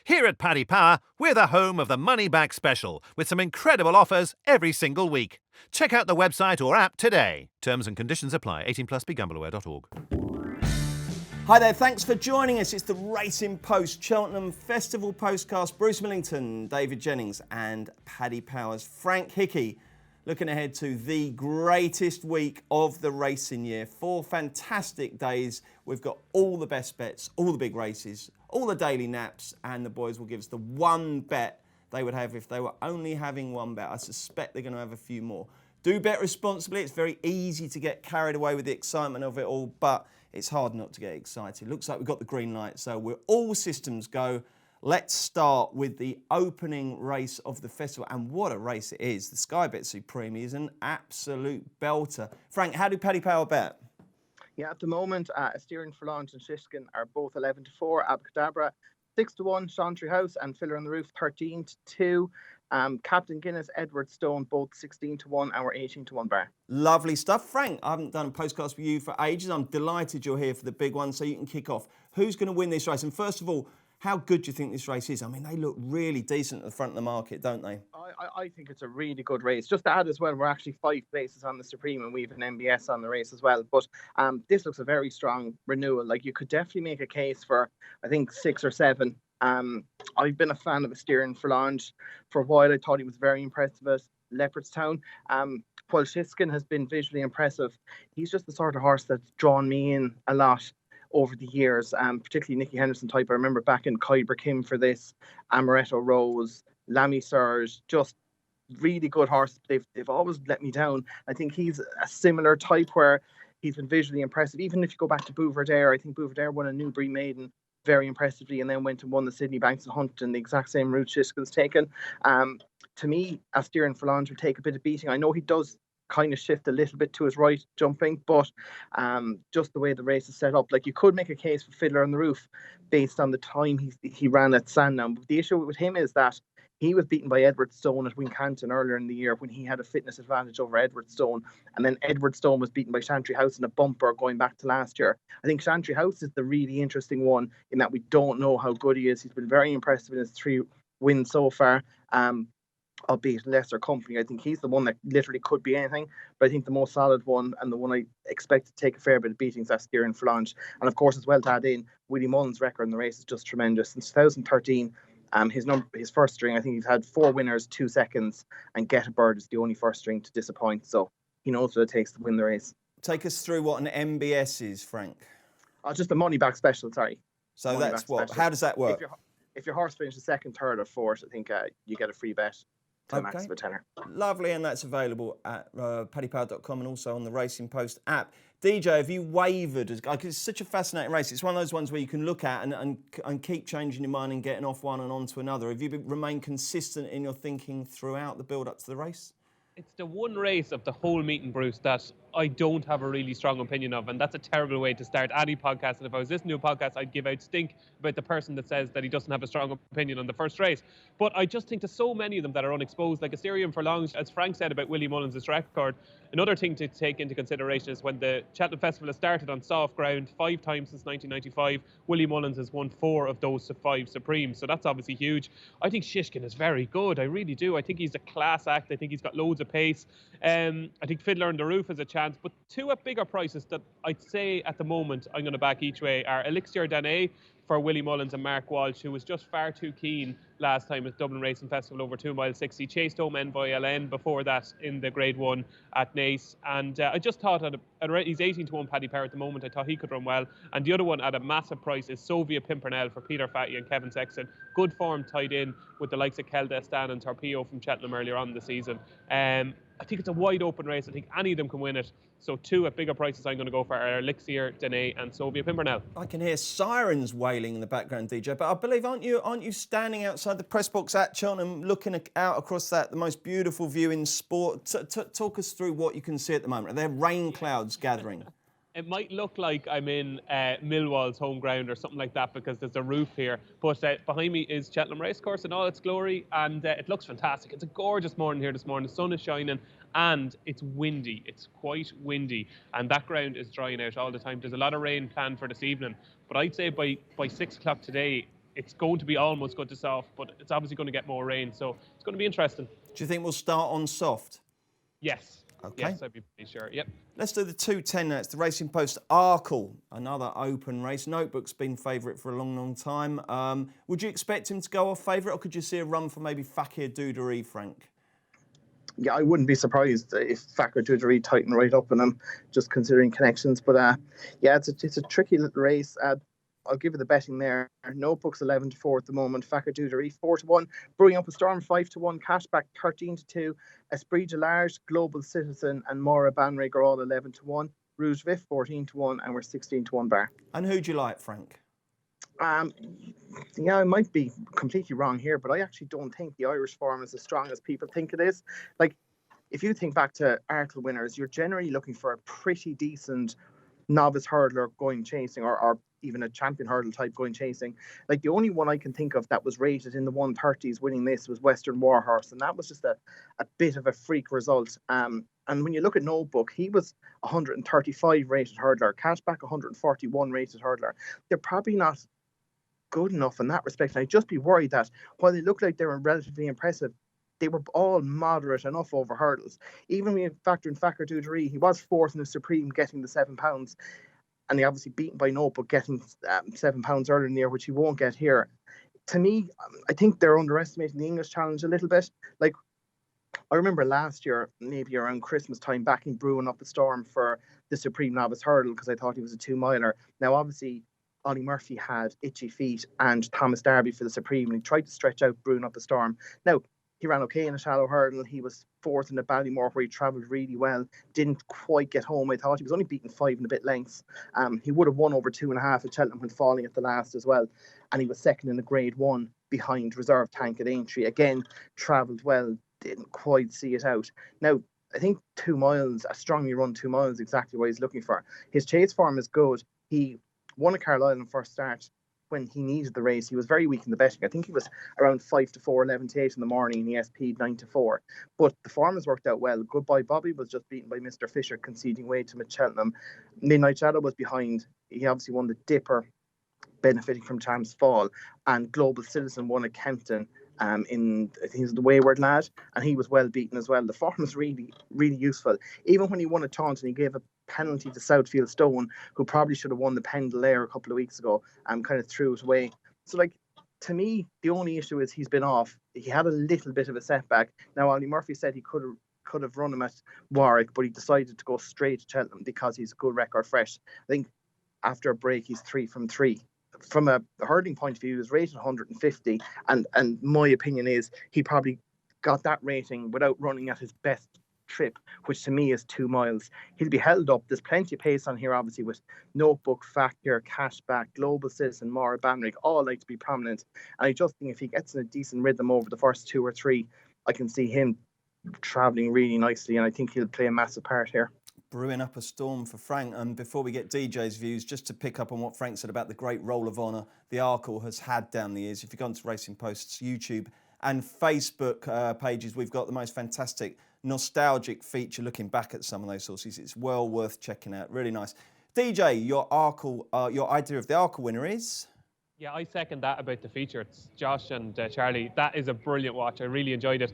Here at Paddy Power, we're the home of the Money Back Special, with some incredible offers every single week. Check out the website or app today. Terms and conditions apply. 18 plus. BeGambleAware.org. Hi there, thanks for joining us. It's the Racing Post Cheltenham Festival Postcast. Bruce Millington, David Jennings and Paddy Powers. Frank Hickey looking ahead to the greatest week of the racing year. 4 fantastic days. We've got all the best bets, all the big races, all the daily naps, and the boys will give us the one bet they would have if they were only having one bet. I suspect they're going to have a few more. Do bet responsibly. It's very easy to get carried away with the excitement of it all, but it's hard not to get excited. Looks like we've got the green light, so we're all systems go. Let's start with the opening race of the festival, and what a race it is. The Sky Bet Supreme is an absolute belter. Frank, how do Paddy Power bet? Yeah, at the moment, Steering for Launch and Shishkin are both 11-4. Abacadabra 6-1. Chantry House and Filler on the Roof 13-2. Captain Guinness, Edward Stone, both 16-1, and we're 18-1 bar. Lovely stuff. Frank, I haven't done a postcast with you for ages. I'm delighted you're here for the big one, so you can kick off. Who's going to win this race? And first of all, how good do you think this race is? I mean, they look really decent at the front of the market, don't they? I think it's a really good race. Just to add as well, we're actually 5 places on the Supreme, and we have an MBS on the race as well. But this looks a very strong renewal. Like, you could definitely make a case for, I think, 6 or 7. I've been a fan of Steering for Launch for a while. I thought he was very impressive at Leopardstown. While Shishkin has been visually impressive, he's just the sort of horse that's drawn me in a lot over the years, particularly Nicky Henderson type. I remember back in Kyber Kim for this, Amaretto Rose, Lammy Surge, just really good horses. They've always let me down. I think he's a similar type where he's been visually impressive. Even if you go back to Bouverdare, I think Bouverdare won a Newbury Maiden very impressively and then went and won the Sydney Banks and Hunt in the exact same route Shishkin's taken. To me, Steering for Launch will take a bit of beating. I know he does kind of shift a little bit to his right jumping, but just the way the race is set up, like, you could make a case for Fiddler on the Roof based on the time he ran at Sandown. But the issue with him is that he was beaten by Edward Stone at Wincanton earlier in the year when he had a fitness advantage over Edward Stone, and then Edward Stone was beaten by Chantry House in a bumper going back to last year. I think Chantry House is the really interesting one in that we don't know how good he is. He's been very impressive in his 3 wins so far. Albeit lesser company. I think he's the one that literally could be anything, but I think the most solid one and the one I expect to take a fair bit of beatings is Steering for Launch. And of course, as well to add in, Willie Mullins' record in the race is just tremendous. Since 2013, his first string, I think he's had 4 winners, 2 seconds, and Get a Bird is the only first string to disappoint. So he knows what it takes to win the race. Take us through what an MBS is, Frank. Just a money back special, sorry. So money that's what? Special. How does that work? If your horse finishes 2nd, 3rd, or 4th, I think you get a free bet. To max of a tenner. Lovely, and that's available at paddypower.com and also on the Racing Post app. DJ, have you wavered? It's such a fascinating race. It's one of those ones where you can look at and keep changing your mind and getting off one and on to another. Have you remained consistent in your thinking throughout the build-up to the race? It's the one race of the whole meeting, Bruce, that I don't have a really strong opinion of, and that's a terrible way to start any podcast. And if I was listening to a podcast, I'd give out stink about the person that says that he doesn't have a strong opinion on the first race. But I just think there's so many of them that are unexposed, like Steering for Launch, as Frank said about Willie Mullins' record. Another thing to take into consideration is when the Cheltenham Festival has started on soft ground 5 times since 1995, Willie Mullins has won 4 of those 5 Supremes, so that's obviously huge. I think Shishkin is very good, I really do. I think he's a class act. I think he's got loads of pace. I think Fiddler on the Roof has a chance, but 2 at bigger prices that I'd say at the moment I'm going to back each way are Elixir Danae for Willie Mullins and Mark Walsh, who was just far too keen last time at Dublin Racing Festival over 2 mile 60. Chased home Envoy LN before that in the Grade 1 at Naas. And I just thought he's 18-1 Paddy Power at the moment. I thought he could run well. And the other one at a massive price is Sovia Pimpernel for Peter Fatty and Kevin Sexton. Good form tied in with the likes of Kelda, Stan and Torpedo from Cheltenham earlier on in the season. I think it's a wide open race. I think any of them can win it. So 2 at bigger prices I'm going to go for are Elixir, Danae and Sovia Pimpernel. I can hear sirens wailing in the background, DJ, but I believe aren't you standing outside the press box at Cheltenham looking out across the most beautiful view in sport? Talk us through what you can see at the moment. Are there rain clouds gathering? It might look like I'm in Millwall's home ground or something like that because there's a roof here. But behind me is Cheltenham Racecourse in all its glory, and it looks fantastic. It's a gorgeous morning here this morning. The sun is shining, and it's windy. It's quite windy, and that ground is drying out all the time. There's a lot of rain planned for this evening, but I'd say by 6 o'clock today, it's going to be almost good to soft, but it's obviously going to get more rain, so it's going to be interesting. Do you think we'll start on soft? Yes. Okay. Yes, I'd be pretty sure. Yep. Let's do the 2:10 now. It's the Racing Post Arkle, another open race. Notebook's been favourite for a long, long time. Would you expect him to go off favourite, or could you see a run for maybe Fakir Dudery, Frank? Yeah, I wouldn't be surprised if Fakir Dudery tightened right up on him, just considering connections. But yeah, it's a tricky little race. I'll give you the betting there. Notebook's 11-4 at the moment. Fakir Dudery 4-1. Brewing Up a Storm 5-1. Cashback 13-2. Esprit de Large, Global Citizen, and Mora Banrig are all 11-1. Rouge Vif 14-1, and we're 16-1 bar. And who do you like, Frank? Yeah, I might be completely wrong here, but I actually don't think the Irish form is as strong as people think it is. Like, if you think back to Arkle winners, you're generally looking for a pretty decent novice hurdler going chasing, or even a champion hurdle type going chasing. Like, the only one I can think of that was rated in the 130s winning this was Western Warhorse, and that was just a bit of a freak result. And when you look at Notebook, he was 135 rated hurdler, Cashback 141 rated hurdler. They're probably not good enough in that respect. And I'd just be worried that while they look like they were relatively impressive, they were all moderate enough over hurdles. Even when you factor in Fakir Dudery, he was fourth in the Supreme, getting the £7, and he obviously beaten by Notebook, getting £7 earlier in the year, which he won't get here. To me, I think they're underestimating the English challenge a little bit. Like, I remember last year, maybe around Christmas time, backing Brewing Up a Storm for the Supreme Novice Hurdle because I thought he was a 2-miler. Now, obviously, Ollie Murphy had Itchy Feet and Thomas Darby for the Supreme, and he tried to stretch out Brewing Up a Storm. Now, he ran okay in a shallow hurdle. He was fourth in the Ballymore, where he travelled really well. Didn't quite get home. I thought he was only beaten 5 and a bit lengths. He would have won over 2.5 at Cheltenham when falling at the last as well. And he was second in the Grade 1 behind Reserve Tank at Aintree. Again, travelled well. Didn't quite see it out. Now, I think 2 miles, a strongly run 2 miles, exactly what he's looking for. His chase form is good. He won a Carlisle in first start when he needed the race. He was very weak in the betting. I think he was around 5-4, 11-8 in the morning, and he SP'd 9-4. But the form has worked out well. Goodbye Bobby was just beaten by Mr. Fisher, conceding way to Cheltenham. Midnight Shadow was behind. He obviously won the Dipper, benefiting from Champs Fall, and Global Citizen won at Kempton. I think he's the Wayward Lad, and he was well beaten as well. The form is really, really useful. Even when he won at Taunton, he gave a penalty to Southfield Stone, who probably should have won the Pendle Air a couple of weeks ago, and kind of threw it away. So, like, to me, the only issue is he's been off. He had a little bit of a setback. Now, Ollie Murphy said he could have run him at Warwick, but he decided to go straight to Cheltenham because he's a good record fresh. I think after a break, he's 3 from 3. From a hurdling point of view, he was rated 150, and my opinion is he probably got that rating without running at his best trip, which to me is 2 miles. He'll be held up. There's plenty of pace on here, obviously, with Notebook, Fakir, Cashback, Global Citizen, Mora Banrig, all like to be prominent. And I just think if he gets in a decent rhythm over the first 2 or 3, I can see him travelling really nicely, and I think he'll play a massive part here. Brewing Up a Storm for Frank. And before we get DJ's views, just to pick up on what Frank said about the great roll of honour the Arkle has had down the years. If you go onto Racing Post's YouTube and Facebook pages, we've got the most fantastic nostalgic feature looking back at some of those sources. It's well worth checking out. Really nice. DJ, your idea of the Arkle winner is? Yeah, I second that about the feature. It's Josh and Charlie. That is a brilliant watch. I really enjoyed it.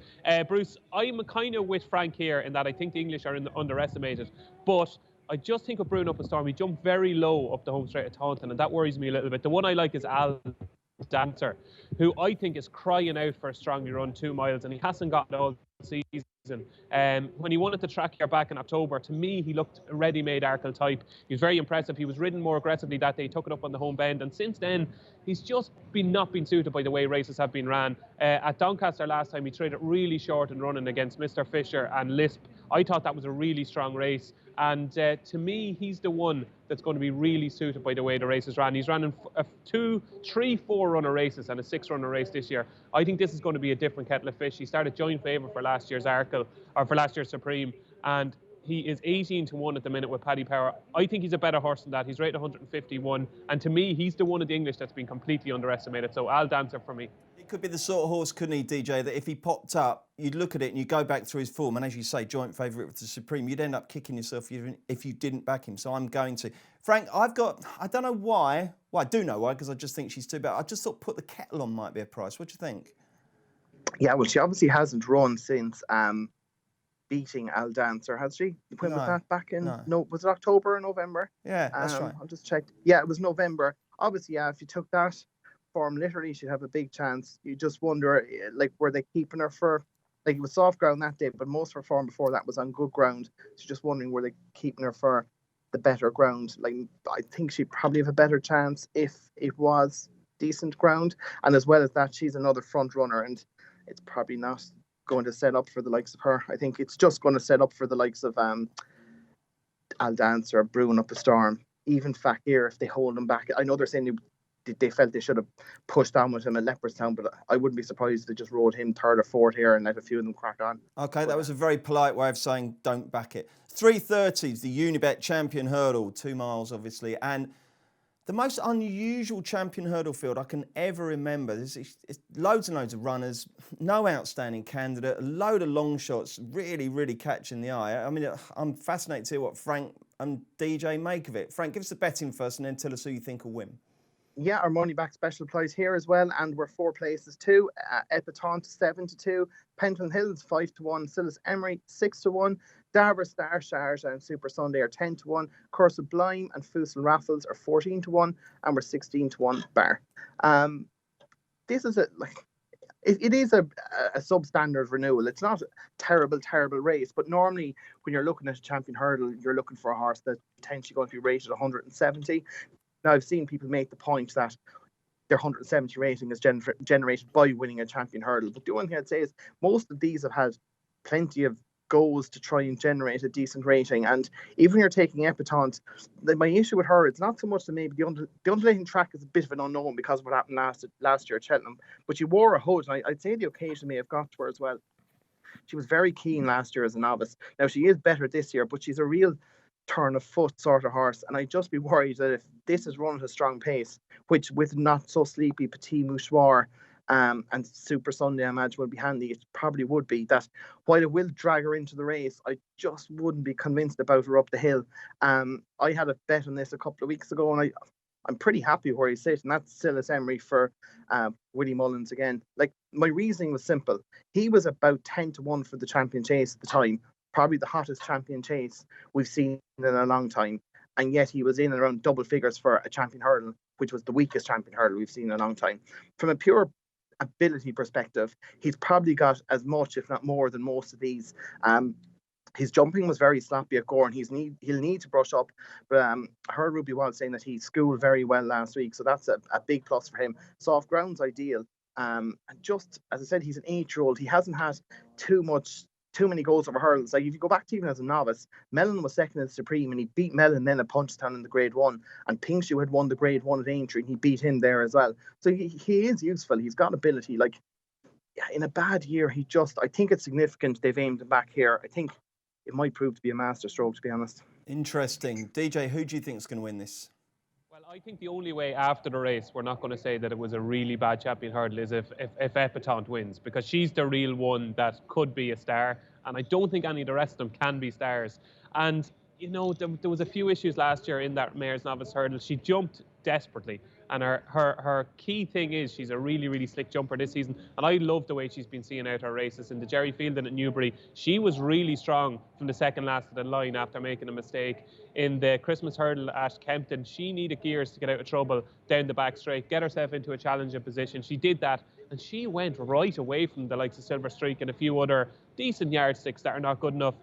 Bruce, I'm kind of with Frank here in that I think the English are underestimated. But I just think of Brewing Up a Storm. He jumped very low up the home straight at Taunton, and that worries me a little bit. The one I like is Al Dancer, who I think is crying out for a strongly run 2 miles, and he hasn't got it all season. When he wanted to track here back in October, to me, he looked a ready-made Arkle type. He was very impressive. He was ridden more aggressively that day. He took it up on the home bend, and since then, he's just not been suited by the way races have been ran. At Doncaster last time, he traded really short and running against Mr. Fisher and Lisp. I thought that was a really strong race, and to me, he's the one that's going to be really suited by the way the race is ran. He's running 2, 3, 4-runner races and a 6-runner race this year. I think this is going to be a different kettle of fish. He started joint favourite for last year's Arkle, or for last year's Supreme, and He is 18-1 at the minute with Paddy Power. I think he's a better horse than that. He's rated 151. And to me, he's the one of the English that's been completely underestimated. So Al Dancer for me. It could be the sort of horse, couldn't he, DJ, that if he popped up, you'd look at it and you go back through his form, and as you say, joint favourite with the Supreme, you'd end up kicking yourself if you didn't back him. So I'm going to. Frank, I don't know why. Well, I do know why, because I just think she's too bad. I just thought Put the Kettle On might be a price. What do you think? Yeah, well, she obviously hasn't run since beating Al Dancer, has she? When was that back in? No, was it October or November? Yeah, that's right. I'll just check. Yeah, it was November. Obviously, yeah, if you took that form, literally, she'd have a big chance. You just wonder, like, were they keeping her for, like, it was soft ground that day, but most of her form before that was on good ground. So just wondering, were they keeping her for the better ground? Like, I think she'd probably have a better chance if it was decent ground. And as well as that, she's another front runner, and it's probably not going to set up for the likes of her. I think it's just going to set up for the likes of Al Dancer, Brewing Up a Storm, even Fakir if they hold him back. I know they're saying they felt they should have pushed on with him at Leopardstown, but I wouldn't be surprised if they just rode him third or fourth here and let a few of them crack on. Okay, that was a very polite way of saying don't back it. 3:30s, the Unibet Champion Hurdle, 2 miles obviously, and the most unusual champion hurdle field I can ever remember. There's loads and loads of runners, no outstanding candidate, a load of long shots, really, really catching the eye. I mean, I'm fascinated to hear what Frank and DJ make of it. Frank, give us the betting first and then tell us who you think will win. Yeah, our money back special applies here as well, and we're 4 places too. Epatante 7-2, Pentland Hills 5-1, Sillis Emery 6-1, Darver Star Stars and Super Sunday are 10-1, Curse of Blime and Fusel Raffles are 14-1, and we're 16-1 bar. This is it is a substandard renewal. It's not a terrible race, but normally when you're looking at a champion hurdle, you're looking for a horse that's potentially going to be rated 170. Now, I've seen people make the point that their 170 rating is generated by winning a champion hurdle. But the only thing I'd say is most of these have had plenty of goals to try and generate a decent rating. And even when you're taking Epatante, my issue with her, it's not so much that maybe the undulating track is a bit of an unknown because of what happened last year at Cheltenham. But she wore a hood, and I'd say the occasion may have got to her as well. She was very keen last year as a novice. Now, she is better this year, but she's a real turn of foot sort of horse, and I'd just be worried that if this is run at a strong pace, which with Not So Sleepy, Petit Mouchoir and Super Sunday I imagine will be handy, it probably would be, that while it will drag her into the race, I just wouldn't be convinced about her up the hill. I had a bet on this a couple of weeks ago, and I'm pretty happy where he's sitting. That's Sillis Emery for Willie Mullins again. Like, my reasoning was simple. He was about 10-1 for the champion chase at the time, probably the hottest champion chase we've seen in a long time. And yet he was in and around double figures for a champion hurdle, which was the weakest champion hurdle we've seen in a long time. From a pure ability perspective, he's probably got as much, if not more, than most of these. His jumping was very sloppy at Gore, and he'll need to brush up. But I heard Ruby Wild saying that he schooled very well last week, so that's a big plus for him. Soft ground's ideal. And just, as I said, he's an 8-year-old. He hasn't had too many goals over hurdles. Like, if you go back to even as a novice, Mellon was second in the Supreme, and he beat Mellon then at Punchestown in the Grade 1, and Pingshoe had won the Grade 1 at Aintree, and he beat him there as well. So he is useful. He's got ability. Like, in a bad year, I think it's significant they've aimed him back here. I think it might prove to be a masterstroke, to be honest. Interesting. DJ, who do you think is going to win this? Well, I think the only way after the race we're not going to say that it was a really bad champion hurdle is if Epatante wins, because she's the real one that could be a star, and I don't think any of the rest of them can be stars. And, you know, there was a few issues last year in that Mayor's Novice hurdle. She jumped desperately, and her key thing is she's a really, really slick jumper this season, and I love the way she's been seeing out her races. In the Jerry Fielding at Newbury, she was really strong from the second last of the line after making a mistake. In the Christmas hurdle at Kempton, she needed gears to get out of trouble down the back straight, get herself into a challenging position. She did that, and she went right away from the likes of Silver Streak and a few other decent yardsticks that are not good enough.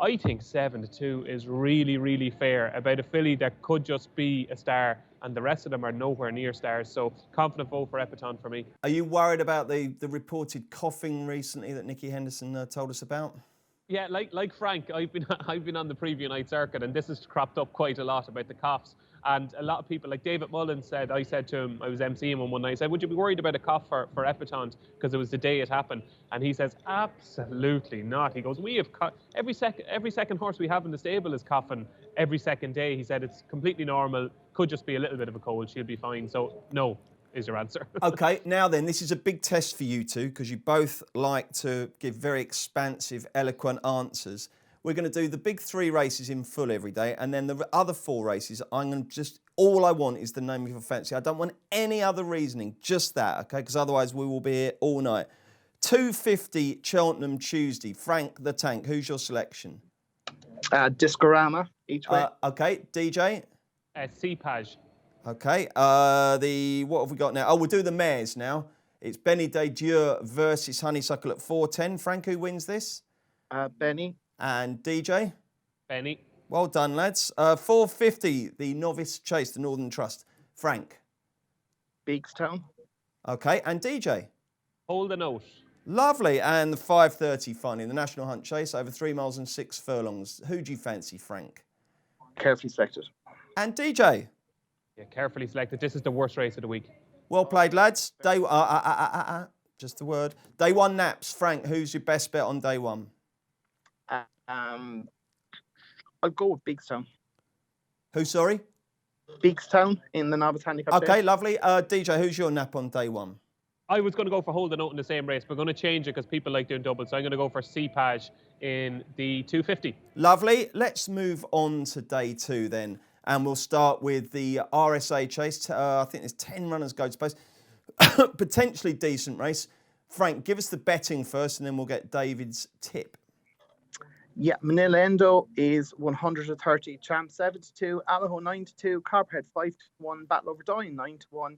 I think 7-2 is really, really fair about a filly that could just be a star, and the rest of them are nowhere near stars. So confident vote for Epatante for me. Are you worried about the reported coughing recently that Nicky Henderson told us about? Yeah, like Frank, I've been on the preview night circuit, and this has cropped up quite a lot about the coughs. And a lot of people, like David Mullins said, I said to him, I was emceeing him one night, I said, would you be worried about a cough for Epatons? Because it was the day it happened. And he says, absolutely not. He goes, we have every second horse we have in the stable is coughing every second day. He said, it's completely normal. Could just be a little bit of a cold. She'll be fine. So no is your answer. Okay, now then, this is a big test for you two because you both like to give very expansive, eloquent answers. We're going to do the big 3 races in full every day, and then the other 4 races, I'm going to just, all I want is the name of your fancy. I don't want any other reasoning, just that, okay? Because otherwise we will be here all night. 250 Cheltenham Tuesday. Frank the Tank, who's your selection? Discorama, each way. Okay, DJ? CPAJ. Okay, what have we got now? Oh, we'll do the mares now. It's Benny de Dieu versus Honeysuckle at 4:10. Frank, who wins this? Benny. And DJ? Benny. Well done, lads. 450, the Novice Chase, the Northern Trust. Frank? Beakstown. Okay, and DJ? Hold the note. Lovely. And the 5:30 finally, the National Hunt Chase, over 3 miles and 6 furlongs. Who do you fancy, Frank? Carefully selected. And DJ? Yeah, carefully selected. This is the worst race of the week. Well played, lads. Just the word. Day 1 naps. Frank, who's your best bet on day 1? I'll go with Beakstown. Who, sorry? Beakstown in the Novice Handicap. Okay, lovely. DJ, who's your nap on day 1? I was going to go for Hold the Note in the same race, but I'm going to change it because people like doing doubles. So I'm going to go for CPAJ in the 250. Lovely. Let's move on to day 2 then. And we'll start with the RSA Chase. I think there's 10 runners go to post. Potentially decent race. Frank, give us the betting first and then we'll get David's tip. Yeah, Manila Endo is 130, Champ 7-2, Allaho 9-2, Copperhead 5-1, Battle Over Dying 9-1,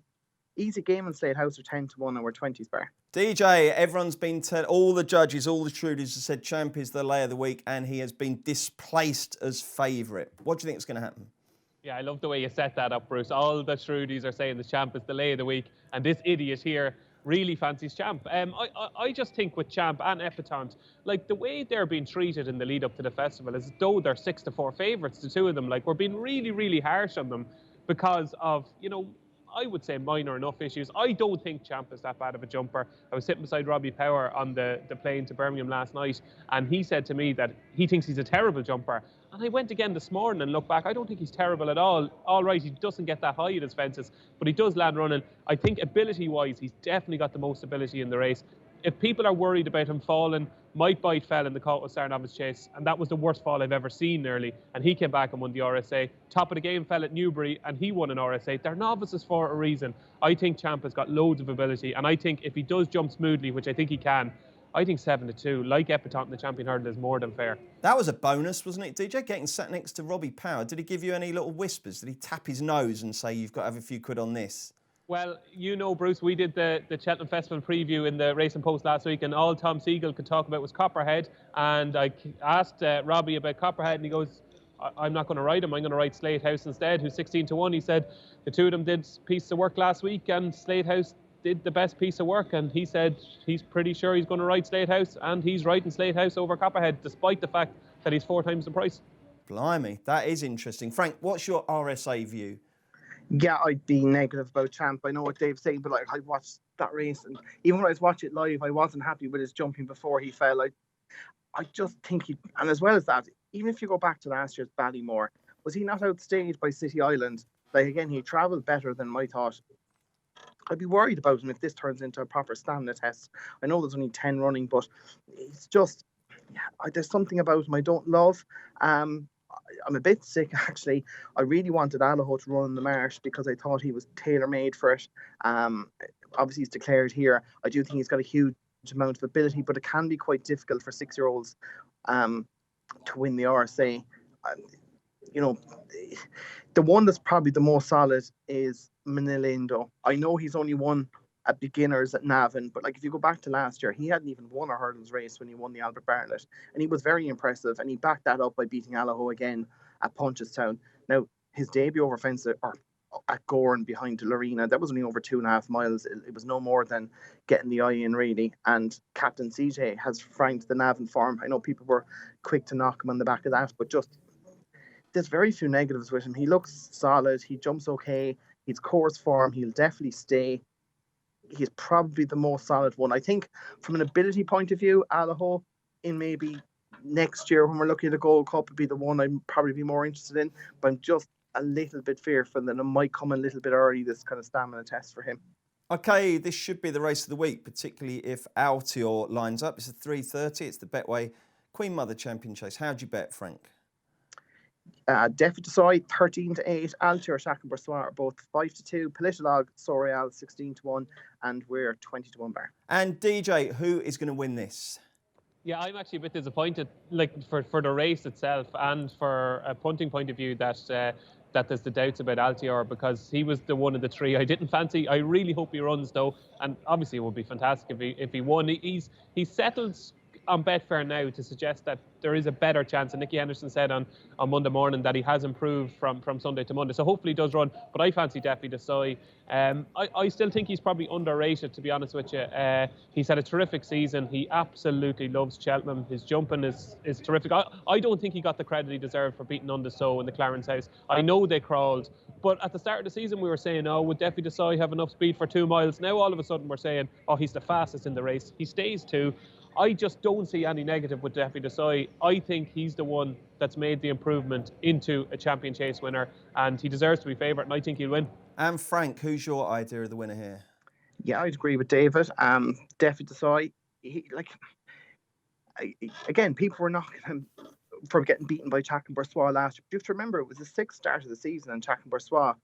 Easy Game and Slade House are 10-1, and we're 20s bar. DJ, everyone's been all the judges, all the Trudies have said Champ is the lay of the week and he has been displaced as favourite. What do you think is going to happen? Yeah, I love the way you set that up, Bruce. All the Trudies are saying the Champ is the lay of the week, and this idiot here really fancies Champ. I just think with Champ and Epatons, like the way they're being treated in the lead up to the festival is as though they're 6-4 favourites, the two of them. Like we're being really, really harsh on them because of, you know, I would say minor enough issues. I don't think Champ is that bad of a jumper. I was sitting beside Robbie Power on the plane to Birmingham last night, and he said to me that he thinks he's a terrible jumper. And I went again this morning and looked back. I don't think he's terrible at all. All right, he doesn't get that high at his fences, but he does land running. I think ability-wise, he's definitely got the most ability in the race. If people are worried about him falling, Mike Bite fell in the Coat Star Novice Chase, and that was the worst fall I've ever seen nearly. And he came back and won the RSA. Top of the game fell at Newbury, and he won an RSA. They're novices for a reason. I think Champ has got loads of ability, and I think if he does jump smoothly, which I think he can, I think 7-2, like Epatont in the Champion Hurdle, is more than fair. That was a bonus, wasn't it, DJ? Getting sat next to Robbie Power. Did he give you any little whispers? Did he tap his nose and say, you've got to have a few quid on this? Well, you know, Bruce, we did the Cheltenham Festival preview in the Racing Post last week, and all Tom Siegel could talk about was Copperhead. And I asked Robbie about Copperhead, and he goes, I'm not going to ride him. I'm going to ride Slade House instead, who's 16-1. He said the two of them did pieces of work last week, and Slade House did the best piece of work. And he said he's pretty sure he's going to ride Slade House, and he's riding Slade House over Copperhead, despite the fact that he's 4 times the price. Blimey, that is interesting. Frank, what's your RSA view? Yeah, I'd be negative about Champ. I know what Dave's saying, but like I watched that race, and even when I was watching it live, I wasn't happy with his jumping before he fell. I just think he, and as well as that, even if you go back to last year's Ballymore, was he not outstayed by City Island? Like again, he travelled better than I thought. I'd be worried about him if this turns into a proper stamina test. I know there's only 10 running, but it's just, yeah, there's something about him I don't love. I'm a bit sick, actually. I really wanted Allaho to run in the Marsh because I thought he was tailor-made for it. Obviously, he's declared here. I do think he's got a huge amount of ability, but it can be quite difficult for 6-year-olds to win the RSA. You know, the one that's probably the most solid is Manila Indo. I know he's only won at beginners at Navan, but like if you go back to last year, he hadn't even won a hurdles race when he won the Albert Bartlett, and he was very impressive, and he backed that up by beating Allaho again at Punchestown. Now his debut over fence or at Gorn behind Lorena, that was only over 2.5 miles. It was no more than getting the eye in really, and Captain CJ has franked the Navan form. I know people were quick to knock him on the back of that, but just there's very few negatives with him. He looks solid. He jumps okay. He's course form. He'll definitely stay. He's probably the most solid one. I think from an ability point of view, Alaho, in maybe next year when we're looking at the Gold Cup, would be the one I'd probably be more interested in. But I'm just a little bit fearful that it might come a little bit early, this kind of stamina test for him. Okay, this should be the race of the week, particularly if Altior lines up. It's a 3:30. It's the Betway Queen Mother Champion Chase. How'd you bet, Frank? Defi Desoi 13-8, Altior, Shack Boursois are both 5-2, Politolog, Soreal 16-1, and we're 20-1 bar. And DJ, who is going to win this? Yeah, I'm actually a bit disappointed, like for the race itself and for a punting point of view that there's the doubts about Altior, because he was the one of the three I didn't fancy. I really hope he runs though, and obviously it would be fantastic if he won. He's settled on Betfair now to suggest that there is a better chance, and Nicky Henderson said on Monday morning that he has improved from Sunday to Monday, so hopefully he does run, but I fancy Defi Desoi. I still think he's probably underrated, to be honest with you. He's had a terrific season. He absolutely loves Cheltenham. His jumping is terrific. I don't think he got the credit he deserved for beating Undeso in the Clarence House. I know they crawled, but at the start of the season we were saying, oh, would Defi Desoi have enough speed for 2 miles? Now all of a sudden we're saying, oh, he's the fastest in the race. He stays 2. I just don't see any negative with Defi Desoi. I think he's the one that's made the improvement into a champion chase winner, and he deserves to be favourite, and I think he'll win. And Frank, who's your idea of the winner here? Yeah, I'd agree with David. Defi Desoi, again, people were knocking him for getting beaten by Shack Boursois last year. You have to remember, it was the 6th start of the season, and Shack Boursois,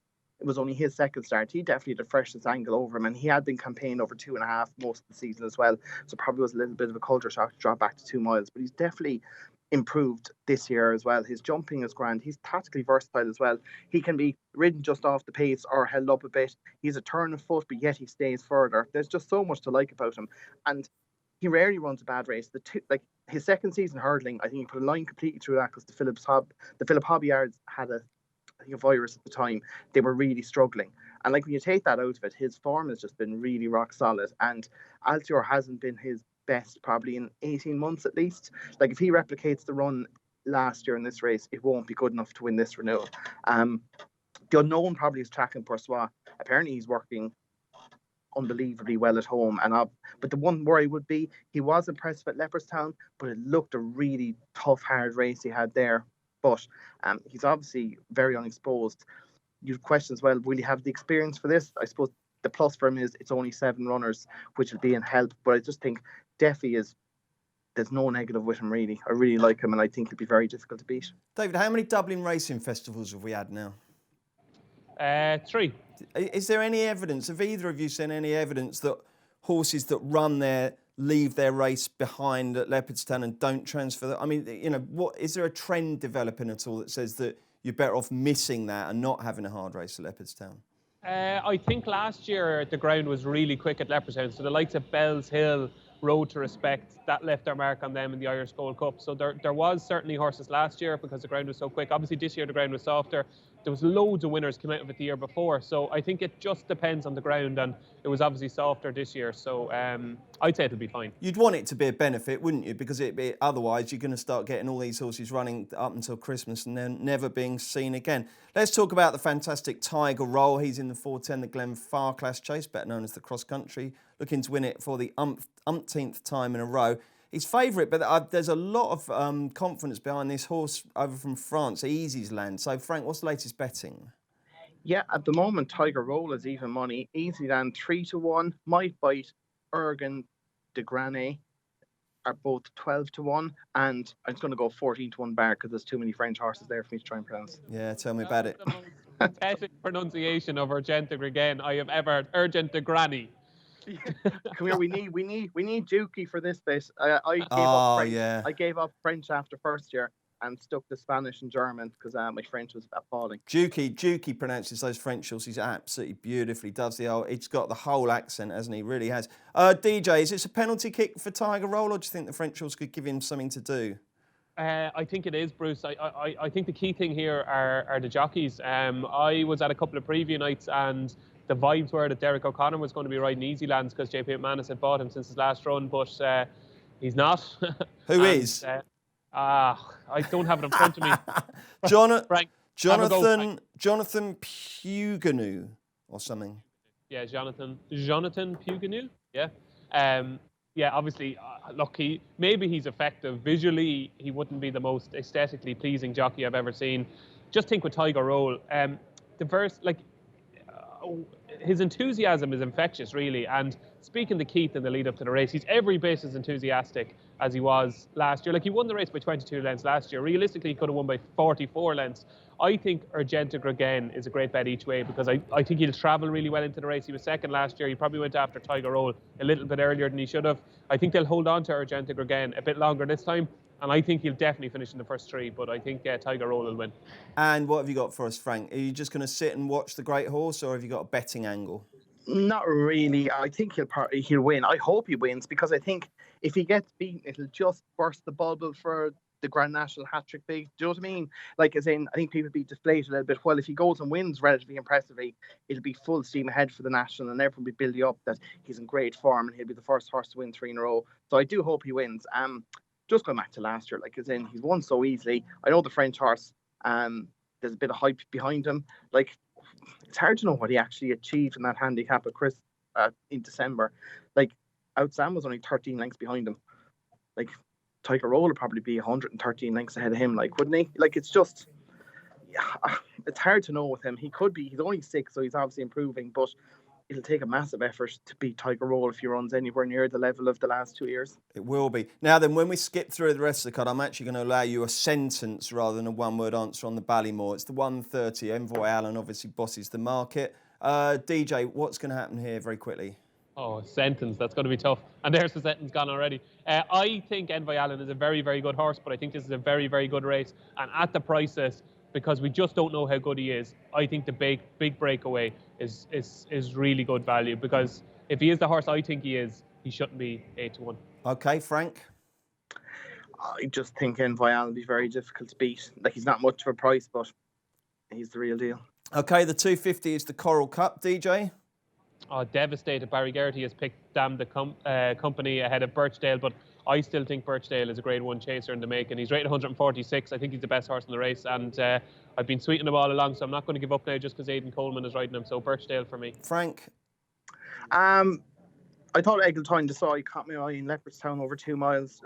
it was only his 2nd start. He definitely had the freshest angle over him, and he had been campaigned over 2.5 most of the season as well. So probably was a little bit of a culture shock to drop back to 2 miles. But he's definitely improved this year as well. His jumping is grand. He's tactically versatile as well. He can be ridden just off the pace or held up a bit. He's a turn of foot, but yet he stays further. There's just so much to like about him. And he rarely runs a bad race. His 2nd season hurdling, I think he put a line completely through that because the Philip Hobbyards had a virus at the time. They were really struggling, and like when you take that out of it, his form has just been really rock solid, and Altior hasn't been his best probably in 18 months at least. Like if he replicates the run last year in this race, it won't be good enough to win this renewal. The unknown probably is Shack Boursois. Apparently he's working unbelievably well at home, but the one worry would be he was impressive at Leopardstown, but it looked a really tough, hard race he had there. But he's obviously very unexposed. You'd question as well, will he have the experience for this? I suppose the plus for him is it's only 7 runners, which will be in help. But I just think there's no negative with him really. I really like him, and I think he'll be very difficult to beat. David, how many Dublin racing festivals have we had now? 3. Is there any evidence, have either of you seen any evidence that horses that run there leave their race behind at Leopardstown and don't transfer that? I mean, what is there a trend developing at all that says that you're better off missing that and not having a hard race at Leopardstown? I think last year the ground was really quick at Leopardstown, so the likes of Bell's Hill, Road to Respect, that left their mark on them in the Irish Gold Cup. So there was certainly horses last year because the ground was so quick. Obviously this year the ground was softer. There was loads of winners came out of it the year before. So I think it just depends on the ground, and it was obviously softer this year. So I'd say it'll be fine. You'd want it to be a benefit, wouldn't you? Because otherwise you're going to start getting all these horses running up until Christmas and then never being seen again. Let's talk about the fantastic Tiger Roll. He's in the 410, the Glenfarclas Class Chase, better known as the Cross Country, looking to win it for the umpteenth time in a row. He's favourite, but there's a lot of confidence behind this horse over from France, Easy's Land. So, Frank, what's the latest betting? Yeah, at the moment, Tiger Roll is even money. Easy Land 3-1. Might Bite, Ergen, De Graney are both 12-1, and I'm just going to go 14-1 bar because there's too many French horses there for me to try and pronounce. Yeah, tell me about it. The most pathetic pronunciation of Urgent de Grigane I have ever heard. Urgent de Granny. Come here, we need Dukey for this bit. I gave up French after first year and stuck to Spanish and German because my French was appalling. Dukey pronounces those French horses absolutely beautifully. He's got the whole accent, hasn't he? Really has. DJ, is this a penalty kick for Tiger Roll, or do you think the French horse could give him something to do? I think it is, Bruce. I think the key thing here are the jockeys. I was at a couple of preview nights, and the vibes were that Derek O'Connor was going to be riding Easy Lands because JP McManus had bought him since his last run, but he's not. Who is? I don't have it in front of me. Frank, Jonathan Puganu or something. Yeah, Jonathan Puganu. Yeah. Yeah, obviously, look, maybe he's effective. Visually, he wouldn't be the most aesthetically pleasing jockey I've ever seen. Just think with Tiger Roll, his enthusiasm is infectious, really. And speaking to Keith in the lead up to the race, he's every bit as enthusiastic as he was last year. Like, he won the race by 22 lengths last year. Realistically, he could have won by 44 lengths. I think Argenta Gregen is a great bet each way because I think he'll travel really well into the race. He was second last year. He probably went after Tiger Roll a little bit earlier than he should have. I think they'll hold on to Argenta Gregen a bit longer this time. And I think he'll definitely finish in the first three, but I think Tiger Roll will win. And what have you got for us, Frank? Are you just going to sit and watch the great horse, or have you got a betting angle? Not really. I think he'll win. I hope he wins, because I think if he gets beaten, it'll just burst the bubble for the Grand National hat-trick big. Do you know what I mean? Like, as in, I think people be deflated a little bit. Well, if he goes and wins relatively impressively, it'll be full steam ahead for the National, and everyone will be building up that he's in great form and he'll be the first horse to win 3 in a row. So I do hope he wins. Just going back to last year, like, as in, he's won so easily. I know the French horse, there's a bit of hype behind him. Like, it's hard to know what he actually achieved in that handicap at in December. Like, Outsam was only 13 lengths behind him. Like, Tiger Roll would probably be 113 lengths ahead of him, like, wouldn't he? Like, it's just, yeah, it's hard to know with him. He's only 6, so he's obviously improving, but it'll take a massive effort to beat Tiger Roll if he runs anywhere near the level of the last 2 years. It will be. Now then, when we skip through the rest of the card, I'm actually going to allow you a sentence rather than a one-word answer on the Ballymore. It's the 130. Envoy Allen obviously bosses the market. DJ, what's going to happen here very quickly? Oh, a sentence. That's going to be tough. And there's the sentence gone already. I think Envoy Allen is a very, very good horse, but I think this is a very, very good race. And at the prices, because we just don't know how good he is, I think the big breakaway is really good value, because if he is the horse I think he is, he shouldn't be 8-1. Okay, Frank? I just think Envoy Allen will be very difficult to beat. Like, he's not much of a price, but he's the real deal. Okay, the 250 is the Coral Cup. DJ? Oh, devastated. Barry Geraghty has picked Damn the Company ahead of Birchdale, but I still think Birchdale is a grade 1 chaser in the making. He's rated 146. I think he's the best horse in the race, and I've been sweetening him all along, so I'm not going to give up now just because Aidan Coleman is riding him. So Birchdale for me. Frank? I thought Eglantine Desai caught my eye in Leopardstown over 2 miles.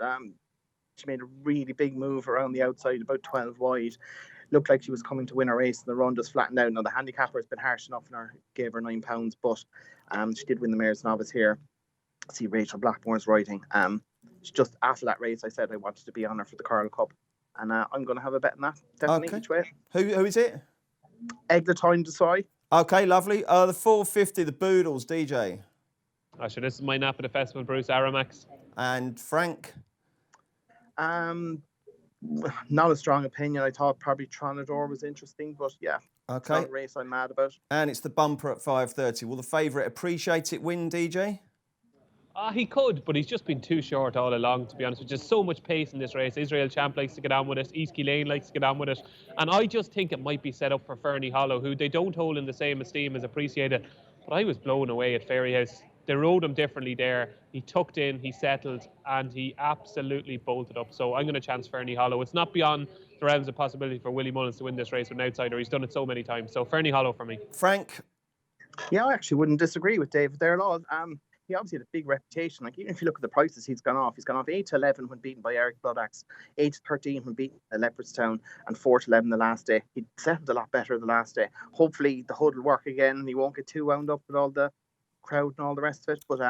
She made a really big move around the outside, about 12 wide. Looked like she was coming to win a race, and the run just flattened out. Now, the handicapper has been harsh enough and gave her £9, but she did win the Mayor's Novice here. See Rachel Blackmore's riding. Just after that race, I said I wanted to be on her for the Coral Cup, and I'm going to have a bet on that. Definitely each way. Who is it? Eglantine Desai. Okay, lovely. The 450, the Boodles, DJ. Oh, sure, this is my nap at the festival, Bruce Aramax. And Frank? Not a strong opinion. I thought probably Tronador was interesting, but yeah. Okay. It's not a race I'm mad about. And it's the bumper at 5:30. Will the favourite Appreciate It win, DJ? He could, but he's just been too short all along, to be honest. There's just so much pace in this race. Israel Champ likes to get on with it. Eastkey Lane likes to get on with it. And I just think it might be set up for Fernie Hollow, who they don't hold in the same esteem as Appreciate It. But I was blown away at Fairyhouse. They rode him differently there. He tucked in, he settled, and he absolutely bolted up. So I'm going to chance Fernie Hollow. It's not beyond the realms of possibility for Willie Mullins to win this race with an outsider. He's done it so many times. So Fernie Hollow for me. Frank? Yeah, I actually wouldn't disagree with David there at all. He obviously had a big reputation. Like, even if you look at the prices he's gone off 8-11 when beaten by Eric Bloodaxe, 8-13 when beaten at Leopardstown, and 4-11 the last day. He settled a lot better the last day. Hopefully the hood will work again and he won't get too wound up with all the crowd and all the rest of it. But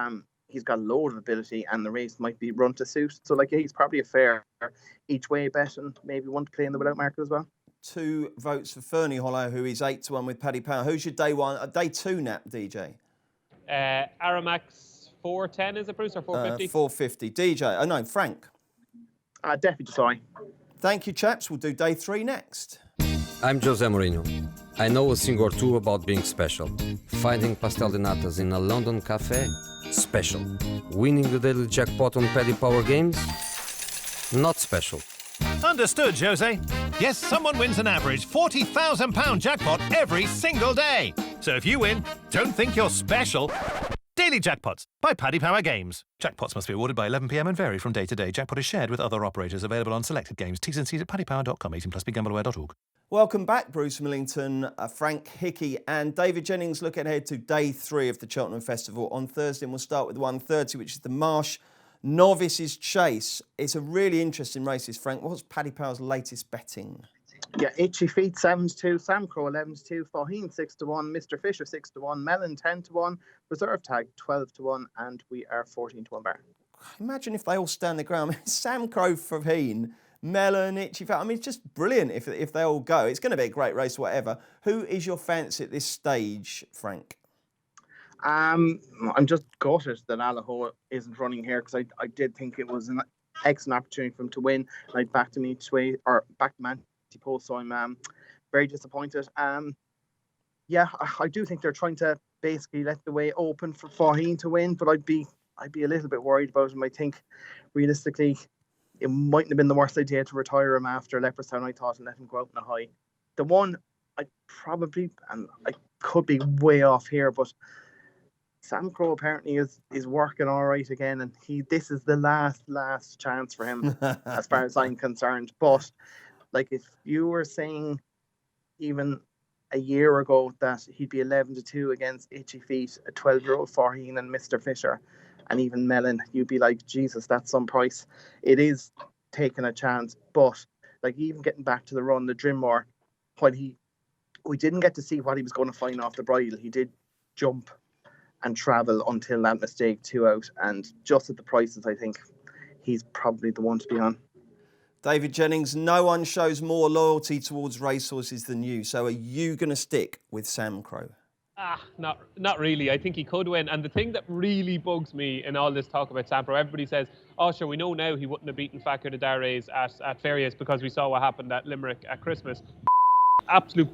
he's got a load of ability and the race might be run to suit. So, like, he's probably a fair each way bet, and maybe one to play in the without market as well. 2 votes for Fernie Hollow, who is 8-1 with Paddy Power. Who's your day 2 nap, DJ? Aramax 410, is it, Bruce, or 450? 450. DJ, no, Frank. Definitely Desai. Thank you, chaps. We'll do day 3 next. I'm Jose Mourinho. I know a thing or two about being special. Finding pastel de natas in a London cafe? Special. Winning the daily jackpot on Paddy Power games? Not special. Understood, Jose. Yes, someone wins an average £40,000 jackpot every single day. So if you win, don't think you're special. Dig Daily Jackpots by Paddy Power Games. Jackpots must be awarded by 11 p.m. and vary from day to day. Jackpot is shared with other operators. Available on selected games. T's and C's at paddypower.com. 18 plus BeGambleAware.org. Welcome back, Bruce Millington, Frank Hickey and David Jennings. Looking ahead to day 3 of the Cheltenham Festival on Thursday, and we'll start with 1:30, which is the Marsh Novices Chase. It's a really interesting race, this, Frank. What's Paddy Power's latest betting? Yeah, Itchy Feet 7-2, Sam Crow 11-2, Faheen 6-1, Mr. Fisher 6-1, Mellon 10-1, Reserve Tag 12-1, and we are 14-1 bar. Imagine if they all stand their ground. Sam Crow, Faheen, Mellon, Itchy Feet. I mean, it's just brilliant if they all go. It's going to be a great race, whatever. Who is your fancy at this stage, Frank? I'm just gutted that Allaho isn't running here, because I did think it was an excellent opportunity for him to win. I backed him each way, or backed him anti-post, so I'm very disappointed. Yeah, I do think they're trying to basically let the way open for Faheen to win, but I'd be a little bit worried about him. I think realistically it mightn't have been the worst idea to retire him after Leopardstown, I thought, and let him go out in a high. The one I probably, and I could be way off here, but Sam Crow apparently is working all right again, and this is the last chance for him as far as I'm concerned. But like, if you were saying even a year ago that he'd be 11-2 against Itchy Feet, a 12-year-old Faheen and Mr. Fisher, and even Mellon, you'd be like, Jesus, that's some price. It is taking a chance, but like, even getting back to the run, the Drinmore, while we didn't get to see what he was going to find off the bridle, he did jump and travel until that mistake 2 out, and just at the prices, I think he's probably the one to be on. David Jennings, no one shows more loyalty towards racehorses than you, so are you going to stick with Sam Crow? Not really. I think he could win. And the thing that really bugs me in all this talk about Sam Crow, everybody says, oh, sure, we know now he wouldn't have beaten Fakir de Dares at Ferriers because we saw what happened at Limerick at Christmas. Absolute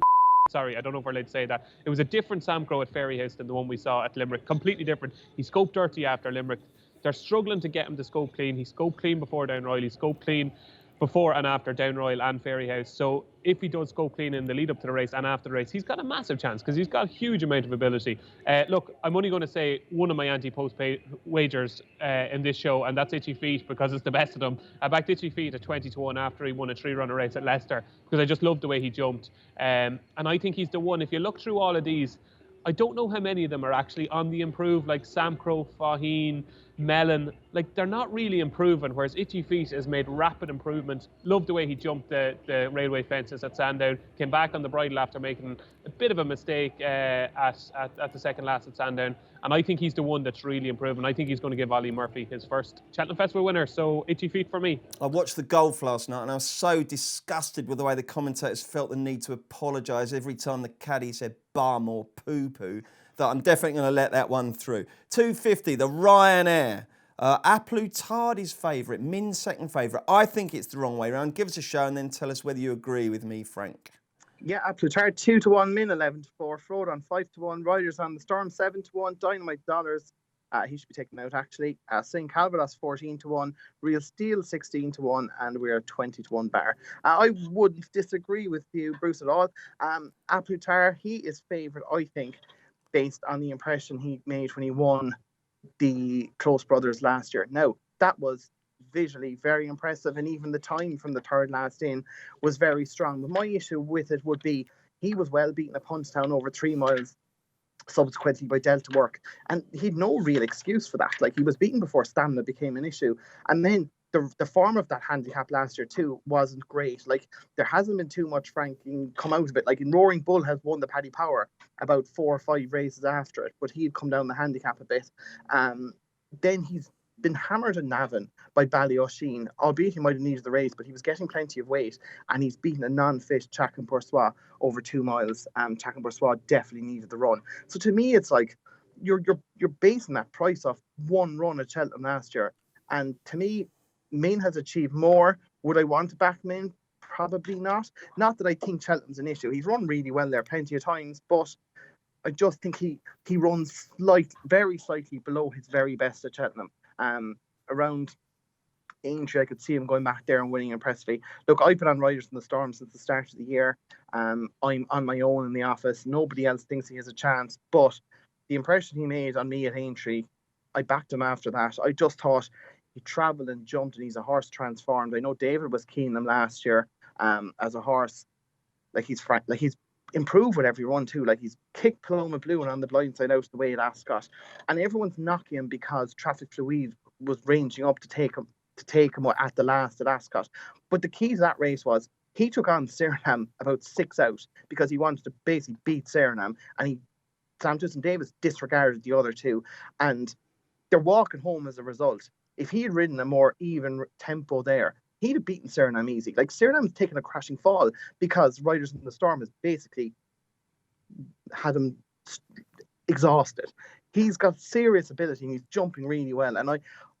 sorry, I don't know if we're allowed to say that. It was a different Sam Crow at Ferryhouse than the one we saw at Limerick. Completely different. He scoped dirty after Limerick. They're struggling to get him to scope clean. He scoped clean before Downroyal. He scoped clean before and after Downroyal and Ferryhouse. So if he does scope clean in the lead up to the race and after the race, he's got a massive chance because he's got a huge amount of ability. Look, I'm only going to say one of my anti-post wagers in this show, and that's Itchy Feet, because it's the best of them. I backed Itchy Feet at 20-1 after he won a 3-runner race at Leicester because I just loved the way he jumped. And I think he's the one. If you look through all of these, I don't know how many of them are actually on the improve, like Sam Crow, Faheen, Mellon. Like, they're not really improving, whereas Itchy Feet has made rapid improvement. Loved the way he jumped the railway fences at Sandown, came back on the bridle after making a bit of a mistake at the second last at Sandown, and I think he's the one that's really improving. I think he's going to give Ollie Murphy his first Cheltenham Festival winner, so Itchy Feet for me. I watched the golf last night and I was so disgusted with the way the commentators felt the need to apologise every time the caddy said bum or poo-poo, that I'm definitely going to let that one through. 250, the Ryanair. Aplutardi's favourite, Min's second favourite. I think it's the wrong way round. Give us a show and then tell us whether you agree with me, Frank. Yeah, Aplutard 2-1, Min 11-4, Frodon 5-1, Riders on the Storm 7-1, Dynamite Dollars. He should be taken out, actually. St. Calvados 14-1, Real Steel 16-1, and we're 20-1 bar. I wouldn't disagree with you, Bruce, at all. Aplutar, he is favourite, I think, based on the impression he made when he won the Close Brothers last year. Now, that was visually very impressive, and even the time from the third last in was very strong. But my issue with it would be he was well beaten at Punchtown over 3 miles, subsequently by Delta Work, and he'd no real excuse for that. Like, he was beaten before stamina became an issue, and then the form of that handicap last year too wasn't great. Like, there hasn't been too much Franking come out of it. Like, in Roaring Bull has won the Paddy Power about 4 or 5 races after it, but he'd come down the handicap a bit. Then he's been hammered in Navan by Ballyosheen, albeit he might have needed the race, but he was getting plenty of weight, and he's beaten a non-fit Chacan Boursois over 2 miles. Chacan Boursois definitely needed the run. So to me, it's like you're basing that price off one run at Cheltenham last year, and to me, Min has achieved more. Would I want to back Min? Probably not. Not that I think Cheltenham's an issue. He's run really well there plenty of times, but I just think he runs very slightly below his very best at Cheltenham. Around Aintree, I could see him going back there and winning impressively. Look, I've been on Riders in the Storm since the start of the year. I'm on my own in the office. Nobody else thinks he has a chance, but the impression he made on me at Aintree, I backed him after that. I just thought he travelled and jumped, and he's a horse transformed. I know David was keen on him last year as a horse. Like he's improved with every run too. Like he's kicked Paloma Blue and on the blind side out the way at Ascot, and everyone's knocking him because Traffic Fluid was ranging up to take him at the last at Ascot. But the key to that race was he took on Suriname about 6 out because he wanted to basically beat Suriname, and Sam Twiston-Davies disregarded the other two, and they're walking home as a result. If he had ridden a more even tempo there, he'd have beaten Suriname easy. Like Suriname's taken a crashing fall because Riders in the Storm has basically had him exhausted. He's got serious ability and he's jumping really well, and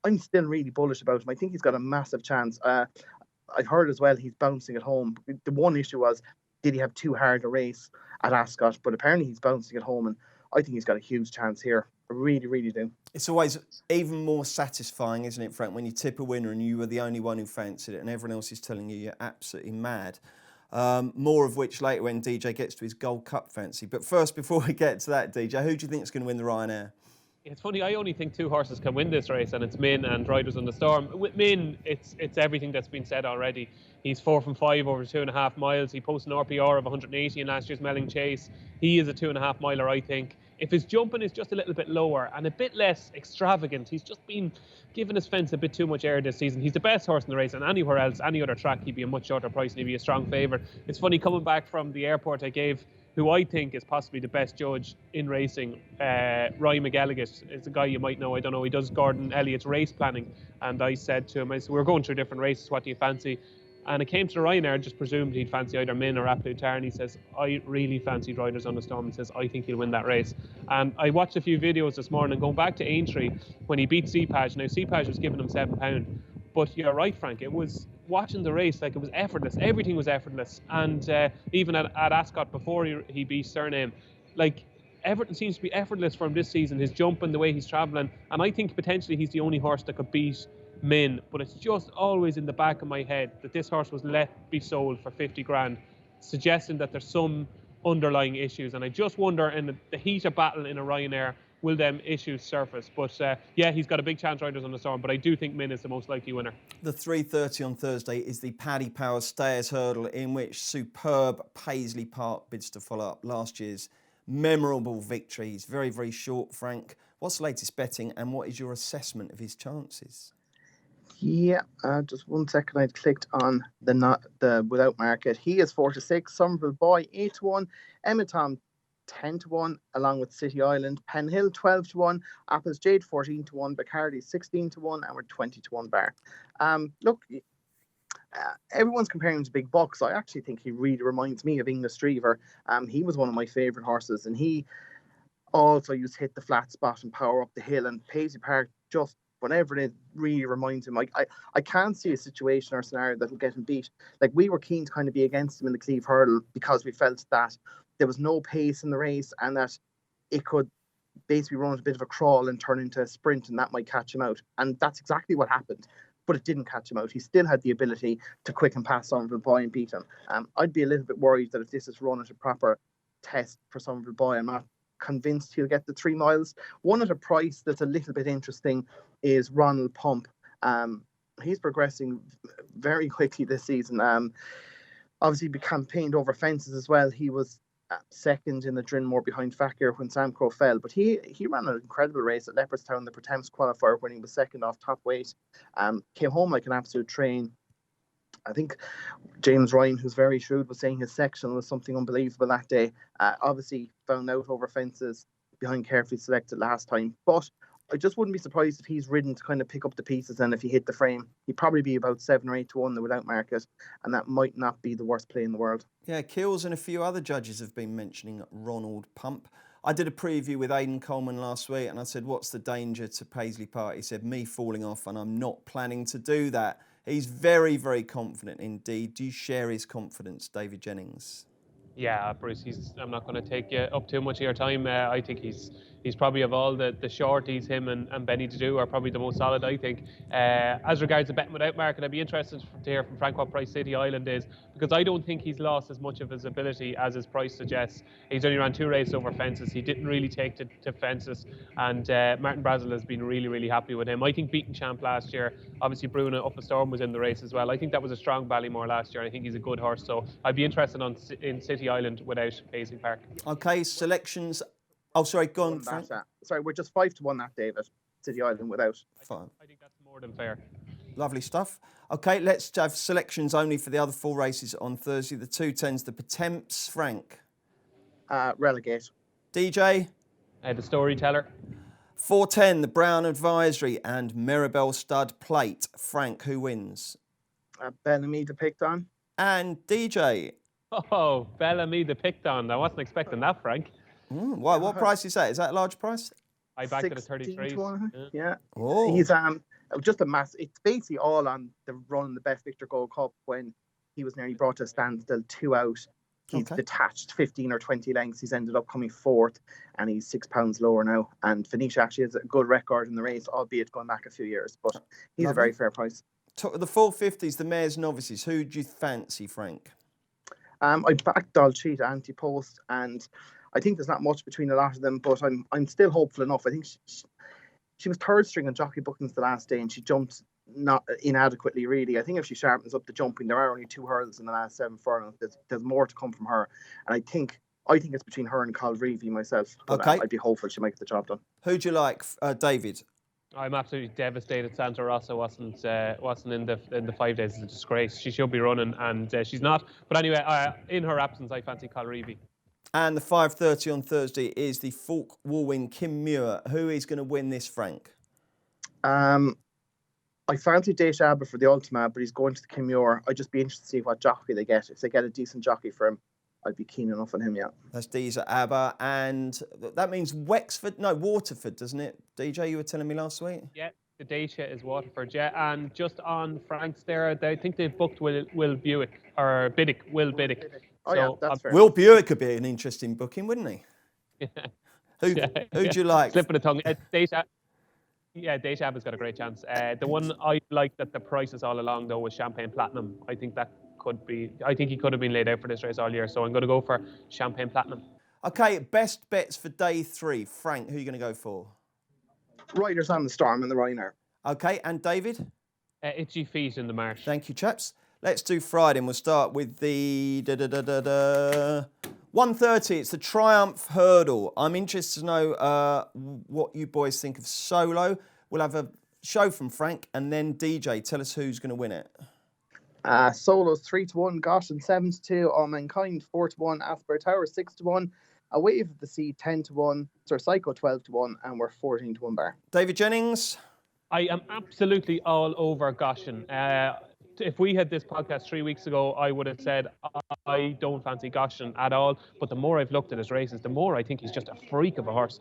I'm still really bullish about him. I think he's got a massive chance. I've heard as well he's bouncing at home. The one issue was, did he have too hard a race at Ascot? But apparently he's bouncing at home, and I think he's got a huge chance here. I really, really do. It's always even more satisfying, isn't it, Frank, when you tip a winner and you were the only one who fancied it and everyone else is telling you you're absolutely mad. More of which later when DJ gets to his Gold Cup fancy. But first, before we get to that, DJ, who do you think is going to win the Ryanair? It's funny, I only think 2 horses can win this race, and it's Min and Riders on the Storm. With Min, it's everything that's been said already. He's 4 from 5 over 2.5 miles. He posted an RPR of 180 in last year's Melling Chase. He is a 2.5 miler, I think. If his jumping is just a little bit lower and a bit less extravagant, he's just been giving his fence a bit too much air this season. He's the best horse in the race, and anywhere else, any other track, he'd be a much shorter price and he'd be a strong favourite. It's funny, coming back from the airport, I gave who I think is possibly the best judge in racing, Roy McElligott. It's a guy you might know, I don't know, he does Gordon Elliott's race planning, and I said to him, I said, we're going through different races, what do you fancy? And it came to the Ryanair, just presumed he'd fancy either Min or Absolute Tar, and he says, I really fancied Riders on the Storm, and says, I think he'll win that race. And I watched a few videos this morning, going back to Aintree, when he beat Cepage. Now, Cepage was giving him £7, but you're right, Frank, it was watching the race, like, it was effortless, everything was effortless. And even at Ascot, before he beat Suriname, like, everything seems to be effortless for him this season, his jumping, the way he's travelling, and I think potentially he's the only horse that could beat Min, but it's just always in the back of my head that this horse was let be sold for 50 grand, suggesting that there's some underlying issues, and I just wonder, in the heat of battle in a Ryanair, will them issues surface? But yeah, he's got a big chance, Riders on the Storm, but I do think Min is the most likely winner. The 3:30 on Thursday is the Paddy Power Stayers Hurdle, in which superb Paisley Park bids to follow up last year's memorable victory. He's very, very short, Frank. What's the latest betting, and what is your assessment of his chances? Yeah, just 1 second. I'd clicked on the without market. He is 4-6. Somerville Boy 8-1. Emmetom 10-1, along with City Island. Penhill 12-1. Apples Jade 14-1. Bacardi 16-1, and we're 20-1 bar. Look, everyone's comparing him to Big Bucks. I actually think he really reminds me of English Streaver. He was one of my favourite horses, and he also used to hit the flat spot and power up the hill. And Paisley Park, just whenever it really reminds him, I can't see a situation or scenario that will get him beat. Like, we were keen to kind of be against him in the Cleeve Hurdle because we felt that there was no pace in the race and that it could basically run at a bit of a crawl and turn into a sprint, and that might catch him out. And that's exactly what happened. But it didn't catch him out. He still had the ability to quick and pass Somerville Boy and beat him. I'd be a little bit worried that if this is run at a proper test for Somerville Boy, I'm not convinced he'll get the 3 miles. One at a price that's a little bit interesting is Ronald Pump. He's progressing very quickly this season. Obviously, he campaigned over fences as well. He was second in the Drinmore behind Fakir when Sam Crow fell, but he ran an incredible race at Leopardstown, the Pretemps qualifier, when he was second off top weight. Came home like an absolute train. I think James Ryan, who's very shrewd, was saying his section was something unbelievable that day. Obviously found out over fences behind carefully selected last time, but I just wouldn't be surprised if he's ridden to kind of pick up the pieces, and if he hit the frame, he'd probably be about 7 or 8-1 the without market, and that might not be the worst play in the world. Yeah, Kills and a few other judges have been mentioning Ronald Pump. I did a preview with Aidan Coleman last week, and I said, what's the danger to Paisley Park? He said, me falling off, and I'm not planning to do that. He's very, very confident indeed. Do you share his confidence, David Jennings? Yeah, Bruce, I'm not going to take up too much of your time. I think He's probably, of all the shorties, him and Benny to do are probably the most solid, I think. As regards the betting without market, I'd be interested to hear from Frank what price City Island is, because I don't think he's lost as much of his ability as his price suggests. He's only ran 2 races over fences. He didn't really take to fences, and Martin Brazel has been really, really happy with him. I think beating Champ last year, obviously Bruna Up a Storm was in the race as well. I think that was a strong Ballymore last year, and I think he's a good horse. So I'd be interested in City Island without Paisley Park. Okay, selections. Oh, sorry, go on, Frank. Sorry, we're just 5-1 that, David. City Island without. Fine. I think that's more than fair. Lovely stuff. Okay, let's have selections only for the other 4 races on Thursday. The 210s, the Potemps. Frank. Relegate. DJ. The Storyteller. 410, the Brown Advisory, and Mirabelle Stud Plate. Frank, who wins? Bellamy to picked on. And DJ. Oh, Bellamy the picked on. I wasn't expecting that, Frank. Why? What price is that? Is that a large price? I backed it at 33. Yeah. Oh. He's just a mass. It's basically all on the run the Best Victor Gold Cup when he was nearly brought to a standstill 2 out. He's detached 15 or 20 lengths. He's ended up coming 4th, and he's £6 lower now. And Venetia actually has a good record in the race, albeit going back a few years. But he's a very fair price. The 450s, the Mares Novices. Who do you fancy, Frank? I backed Dolceta Anti-Post, and I think there's not much between a lot of them, but I'm still hopeful enough. I think she was 3rd string on jockey bookings the last day, and she jumped not inadequately, really. I think if she sharpens up the jumping, there are only 2 hurdles in the last 7 furlongs. There's more to come from her, and I think it's between her and Colreevy myself. But I'd be hopeful she makes the job done. Who do you like, David? I'm absolutely devastated Santa Rosa wasn't in the 5 days. It's a disgrace. She should be running, and she's not. But anyway, in her absence, I fancy Colreevy. And the 5:30 on Thursday is the Falk Woolwyn Kim Muir. Who is going to win this, Frank? I fancy Deschaba for the Ultima, but he's going to the Kim Muir. I'd just be interested to see what jockey they get. If they get a decent jockey for him, I'd be keen enough on him, yeah. That's Deezer Abba, and that means Waterford, doesn't it? DJ, you were telling me last week? Yeah, the Dacia is Waterford, yeah. And just on Frank's there, I think they've booked Will Biddick. Will Biddick. Oh, yeah, that's fair. Will Buick could be an interesting booking, wouldn't he? Who do you like? Slip of the tongue. Deschab has got a great chance. The one I like that the prices all along, though, was Champagne Platinum. I think he could have been laid out for this race all year, so I'm going to go for Champagne Platinum. Okay, best bets for day 3. Frank, who are you going to go for? Riders on the Storm and the Ryanair. Okay, and David? Itchy Feet in the Marsh. Thank you, chaps. Let's do Friday, and we'll start with the 1:30. It's the Triumph Hurdle. I'm interested to know what you boys think of Solo. We'll have a show from Frank, and then DJ, tell us who's going to win it. Solo's 3-1, Goshen 7-2, All Mankind 4-1, Asper Tower 6-1, A Wave of the Sea 10-1, Sir Psycho 12-1, and we're 14-1 bar. David Jennings? I am absolutely all over Goshen. If we had this podcast 3 weeks ago, I would have said I don't fancy Goshen at all. But the more I've looked at his races, the more I think he's just a freak of a horse.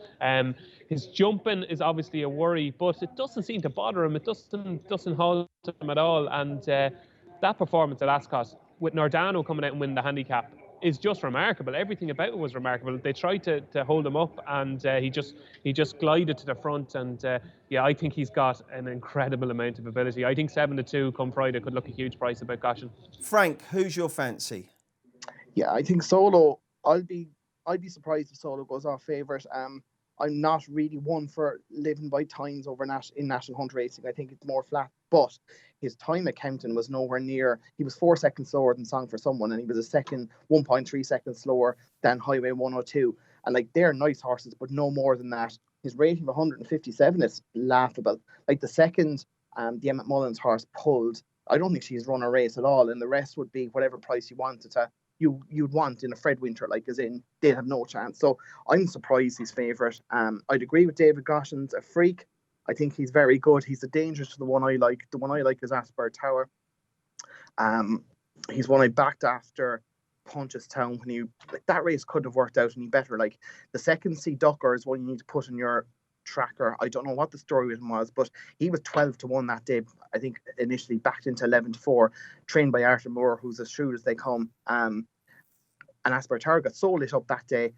His jumping is obviously a worry, but it doesn't seem to bother him. It doesn't halt him at all. And that performance at Ascot, with Nordano coming out and winning the handicap, is just remarkable. Everything about it was remarkable. They tried to hold him up, and he just glided to the front. And I think he's got an incredible amount of ability. I think 7-2 come Friday could look a huge price about Goshen. Frank, who's your fancy? Yeah, I think Solo. I'd be surprised if Solo goes off favourite. I'm not really one for living by times over in National Hunt racing. I think it's more flat. But his time at Kempton was nowhere near. He was 4 seconds slower than Song for Someone, and he was 1.3 seconds slower than Highway 102. And they're nice horses, but no more than that. His rating of 157 is laughable. The second the Emmett Mullins horse pulled, I don't think she's run a race at all, and the rest would be whatever price you wanted to. You'd want in a Fred Winter, as in they'd have no chance. So I'm surprised he's favourite. I'd agree with David Goshen's a freak. I think he's very good. He's a danger to the one I like. The one I like is Asper Tower. He's one I backed after Punchestown when that race could have worked out any better. The second C Ducker is one you need to put in your tracker. I don't know what the story with him was, but he was 12-1 that day. I think initially backed into 11-4, trained by Arthur Moore, who's as shrewd as they come. And Asper Tower got so lit up that day,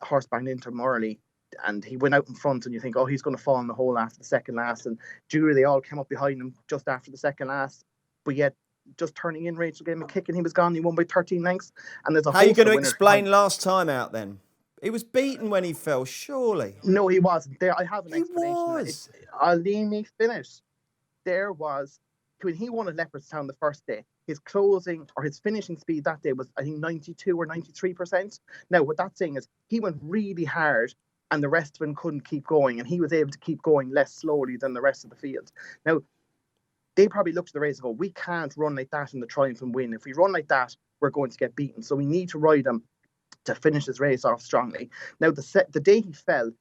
horse banged into him early. and he went out in front, and you think, oh, he's going to fall in the hole after the second last. And Jury, they all came up behind him just after the second last. But yet, just turning in, Rachel gave him a kick and he was gone. He won by 13 lengths. And there's a How are you going to winners explain behind. last time out then? He was beaten when he fell, surely. No, he wasn't. There, I have an He explanation. was. Let me finish. There was, when he won at Leopardstown the first day, his closing or his finishing speed that day was, I think, 92 or 93%. Now, what that's saying is he went really hard and the rest of them couldn't keep going, and he was able to keep going less slowly than the rest of the field. Now, they probably looked at the race and go, we can't run like that in the Triumph and win. If we run like that, we're going to get beaten. So we need to ride him to finish his race off strongly. Now, the day he fell,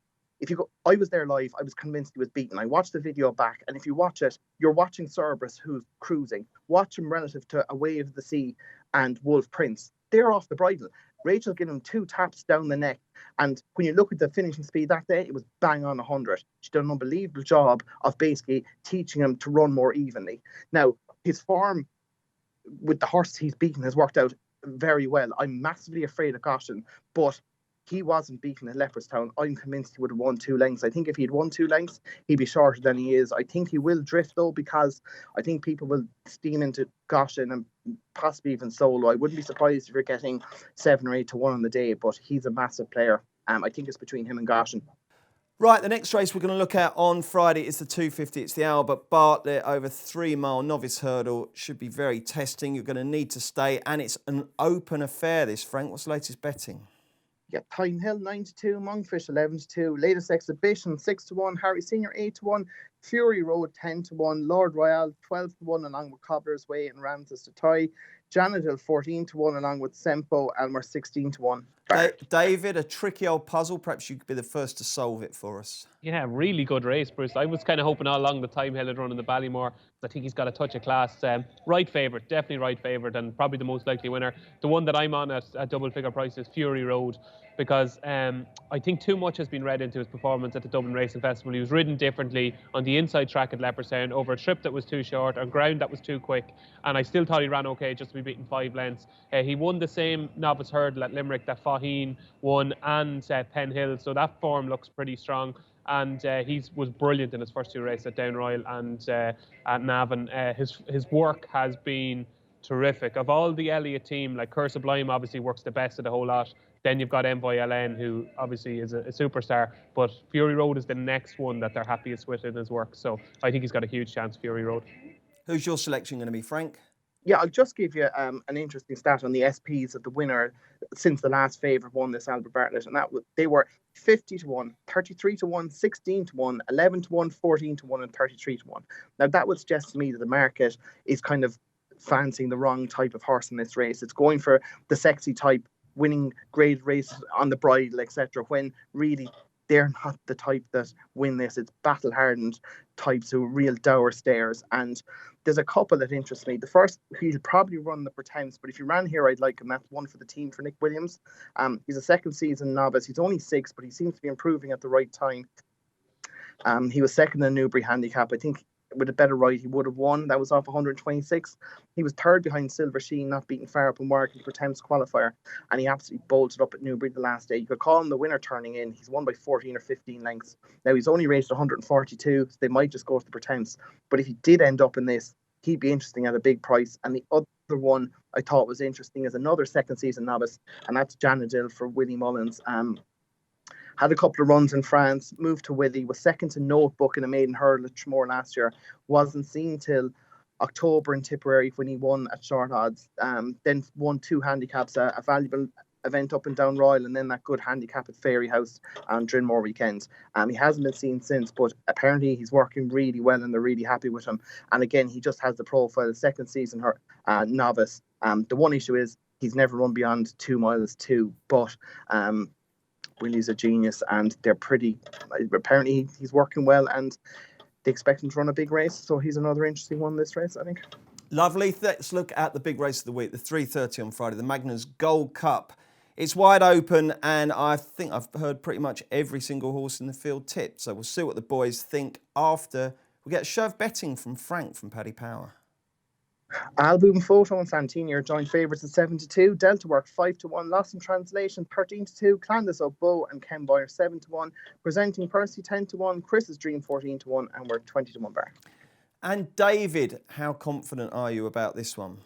if you go, I was there live, I was convinced he was beaten. I watched the video back, and if you watch it, you're watching Cerberus, who's cruising. Watch him relative to A Wave of the Sea and Wolf Prince. They're off the bridle. Rachel gave him 2 taps down the neck, and when you look at the finishing speed that day, it was bang on 100. She did an unbelievable job of basically teaching him to run more evenly. Now, his form with the horse he's beaten has worked out very well. I'm massively afraid of Goshen, but he wasn't beaten at Leopardstown. I'm convinced he would have won 2 lengths. I think if he had won 2 lengths, he'd be shorter than he is. I think he will drift, though, because I think people will steam into Goshen and possibly even Solo. I wouldn't be surprised if you're getting 7 or 8 to 1 on the day, but he's a massive player. I think it's between him and Goshen. Right, the next race we're going to look at on Friday is the 250. It's the Albert Bartlett over 3 mile novice hurdle. Should be very testing. You're going to need to stay, and it's an open affair, this, Frank. What's the latest betting? Yeah, Pine Hill 9-2, Monkfish 11-2, latest exhibition 6-1, Harry Senior 8-1, Fury Road 10-1, Lord Royale 12-1 along with Cobbler's Way and Ramses to tie, Janadil 14-1 along with Sempo, and we're 16-1. David, a tricky old puzzle. Perhaps you could be the first to solve it for us. Yeah, really good race, Bruce. I was kind of hoping all along the time Hill had run in the Ballymore. I think he's got a touch of class. Right favourite, definitely right favourite, and probably the most likely winner. The one that I'm on at double figure price is Fury Road, because I think too much has been read into his performance at the Dublin Racing Festival. He was ridden differently on the inside track at Leopardstown, over a trip that was too short, on ground that was too quick, and I still thought he ran okay just to be beaten 5 lengths. He won the same novice hurdle at Limerick that Faheen won, and Penn Hill, so that form looks pretty strong. And he was brilliant in his first 2 races at Down Royal and at Navan. His work has been terrific. Of all the Elliott team, like Curse Sublime obviously works the best of the whole lot. Then you've got Envoy LN, who obviously is a superstar. But Fury Road is the next one that they're happiest with in his work. So I think he's got a huge chance, Fury Road. Who's your selection going to be, Frank? Yeah, I'll just give you an interesting stat on the SPs of the winner since the last favourite won this Albert Bartlett, and they were 50-1, 33-1, 16-1, 11-1, 14-1, and 33-1. Now that would suggest to me that the market is kind of fancying the wrong type of horse in this race. It's going for the sexy type, winning grade races on the bridle, etc. When really they're not the type that win this. It's battle-hardened types who are real dour stairs. And there's a couple that interest me. The first, he'll probably run the Pretense, but if he ran here, I'd like him. That's one for the team for Nick Williams. He's a second season novice. He's only 6, but he seems to be improving at the right time. He was second in the Newbury handicap. I think with a better ride, he would have won. That was off 126. He was third behind Silver Sheen, not beaten far up in Warwick in the Pretense qualifier, and he absolutely bolted up at Newbury the last day. You could call him the winner turning in. He's won by 14 or 15 lengths. Now, he's only raced 142, so they might just go to the Pretense. But if he did end up in this, he'd be interesting at a big price. And the other one I thought was interesting is another second season novice, and that's Janadil for Willie Mullins. Had a couple of runs in France, moved to Willie, was second to Notebook in a maiden hurdle at Tramore last year, wasn't seen till October in Tipperary when he won at short odds, then won 2 handicaps, a valuable event up and down Royal, and then that good handicap at Fairy House on Drinmore weekend. He hasn't been seen since, but apparently he's working really well and they're really happy with him. And again, he just has the profile, second season novice. The one issue is he's never run beyond 2 miles 2, but Willie's a genius, and they're apparently he's working well, and they expect him to run a big race, so he's another interesting one this race, I think. Lovely. Let's look at the big race of the week, the 3:30 on Friday, the Magnus Gold Cup. It's wide open, and I think I've heard pretty much every single horse in the field tipped, so we'll see what the boys think after we get a show of betting from Frank from Paddy Power. Album Photo and Santini are joint favourites at 7-2. Delta Work 5-1. Lost in Translation 13-2. Clandis O'Bow and Ken Boyer 7-1. Presenting Percy 10-1. Chris's Dream 14-1, and we're 20-1 bar. And David, how confident are you about this one?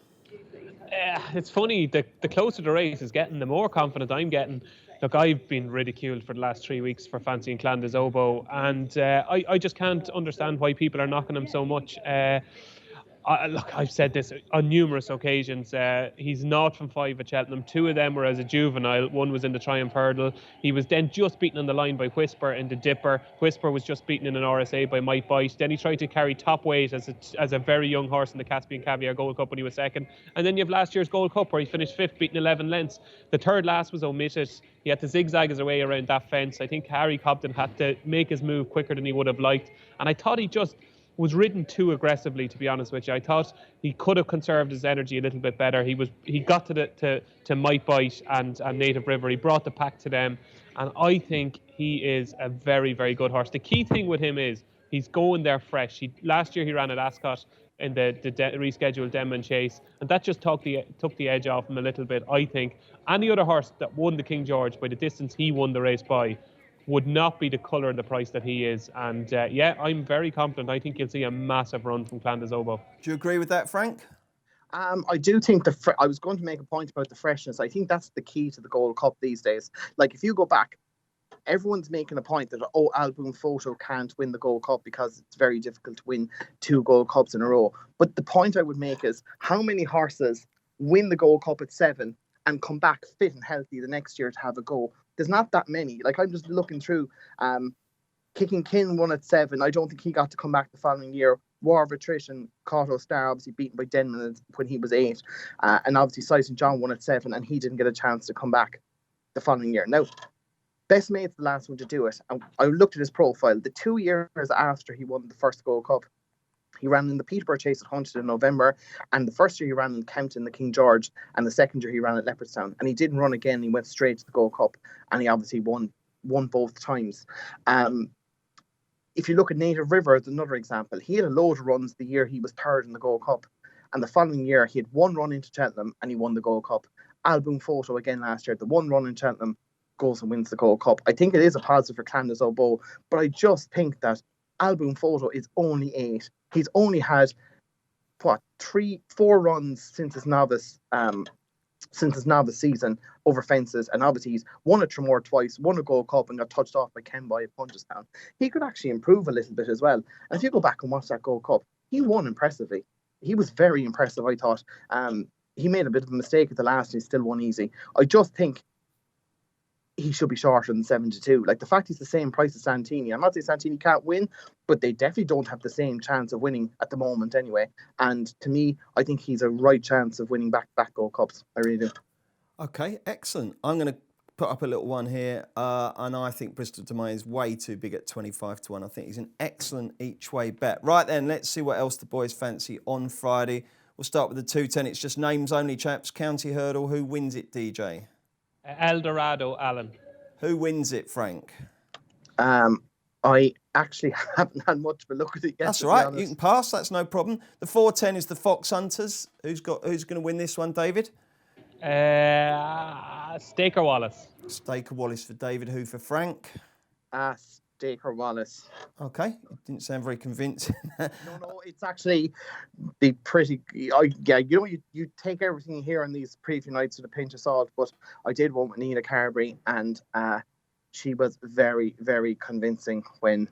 It's funny, the closer the race is getting, the more confident I'm getting. Look, I've been ridiculed for the last 3 weeks for fancying Clandis Oboe, and I just can't understand why people are knocking him so much. Look, I've said this on numerous occasions. He's 0 from 5 at Cheltenham. 2 of them were as a juvenile. 1 was in the Triumph Hurdle. He was then just beaten on the line by Whisper in the Dipper. Whisper was just beaten in an RSA by Mike Bite. Then he tried to carry top weight as a very young horse in the Caspian Caviar Gold Cup when he was second. And then you have last year's Gold Cup where he finished 5th, beaten 11 lengths. The third last was omitted. He had to zigzag his way around that fence. I think Harry Cobden had to make his move quicker than he would have liked. And I thought he just was ridden too aggressively, to be honest with you. I thought he could have conserved his energy a little bit better. He got to Mike Bite and Native River. He brought the pack to them, and I think he is a very, very good horse. The key thing with him is he's going there fresh. Last year he ran at Ascot in the rescheduled Denman Chase, and that just took the edge off him a little bit. I think any other horse that won the King George by the distance he won the race by would not be the colour and the price that he is. And I'm very confident. I think you'll see a massive run from Clandis Oboe. Do you agree with that, Frank? I do think I was going to make a point about the freshness. I think that's the key to the Gold Cup these days. Like, if you go back, everyone's making a point that, Album Photo can't win the Gold Cup because it's very difficult to win 2 Gold Cups in a row. But the point I would make is, how many horses win the Gold Cup at 7 and come back fit and healthy the next year to have a go? There's not that many. Like, I'm just looking through. Kicking Kin won at 7. I don't think he got to come back the following year. War of Attrition, Cotto Star, obviously beaten by Denman when he was 8. And obviously Sight John won at 7, and he didn't get a chance to come back the following year. Now, Best Mate's the last one to do it. And I looked at his profile. The 2 years after he won the first Gold Cup, he ran in the Peterborough Chase at Hunted in November, and the first year he ran in Kempton, the King George, and the second year he ran at Leopardstown. And he didn't run again. He went straight to the Gold Cup, and he obviously won both times. If you look at Native River as another example, he had a load of runs the year he was 3rd in the Gold Cup, and the following year he had 1 run into Cheltenham and he won the Gold Cup. Album Photo again last year, the 1 run in Cheltenham, goes and wins the Gold Cup. I think it is a positive for Clandis Oboe, but I just think that Album Photo is only 8. He's only had 3-4 runs since his novice season over fences, and obviously he's won a Tremor twice, won a Gold Cup, and got touched off by Ken Boy at Punchestown. He could actually improve a little bit as well. And if you go back and watch that Gold Cup, he won impressively. He was very impressive, I thought. He made a bit of a mistake at the last, and he still won easy. I just think he should be shorter than 7-2. Like, the fact he's the same price as Santini, I'm not saying Santini can't win, but they definitely don't have the same chance of winning at the moment anyway. And to me, I think he's a right chance of winning back-to-back Gold Cups. I really do. Okay, excellent. I'm going to put up a little one here, and I think Bristol Domain is way too big at 25-1. I think he's an excellent each-way bet. Right then, let's see what else the boys fancy on Friday. We'll start with the 210. It's just names only, chaps. County Hurdle. Who wins it, DJ? Eldorado, Alan. Who wins it, Frank? I actually haven't had much of a look at it yet. That's all right. You can pass. That's no problem. The 410 is the Fox Hunters. Who's going to win this one, David? Staker Wallace. Staker Wallace for David. Who for Frank? Staker Wallace. Okay. Didn't sound very convincing. No, it's actually the pretty... You take everything you hear on these preview nights with a pinch of salt, but I did one with Nina Carberry, and she was very, very convincing when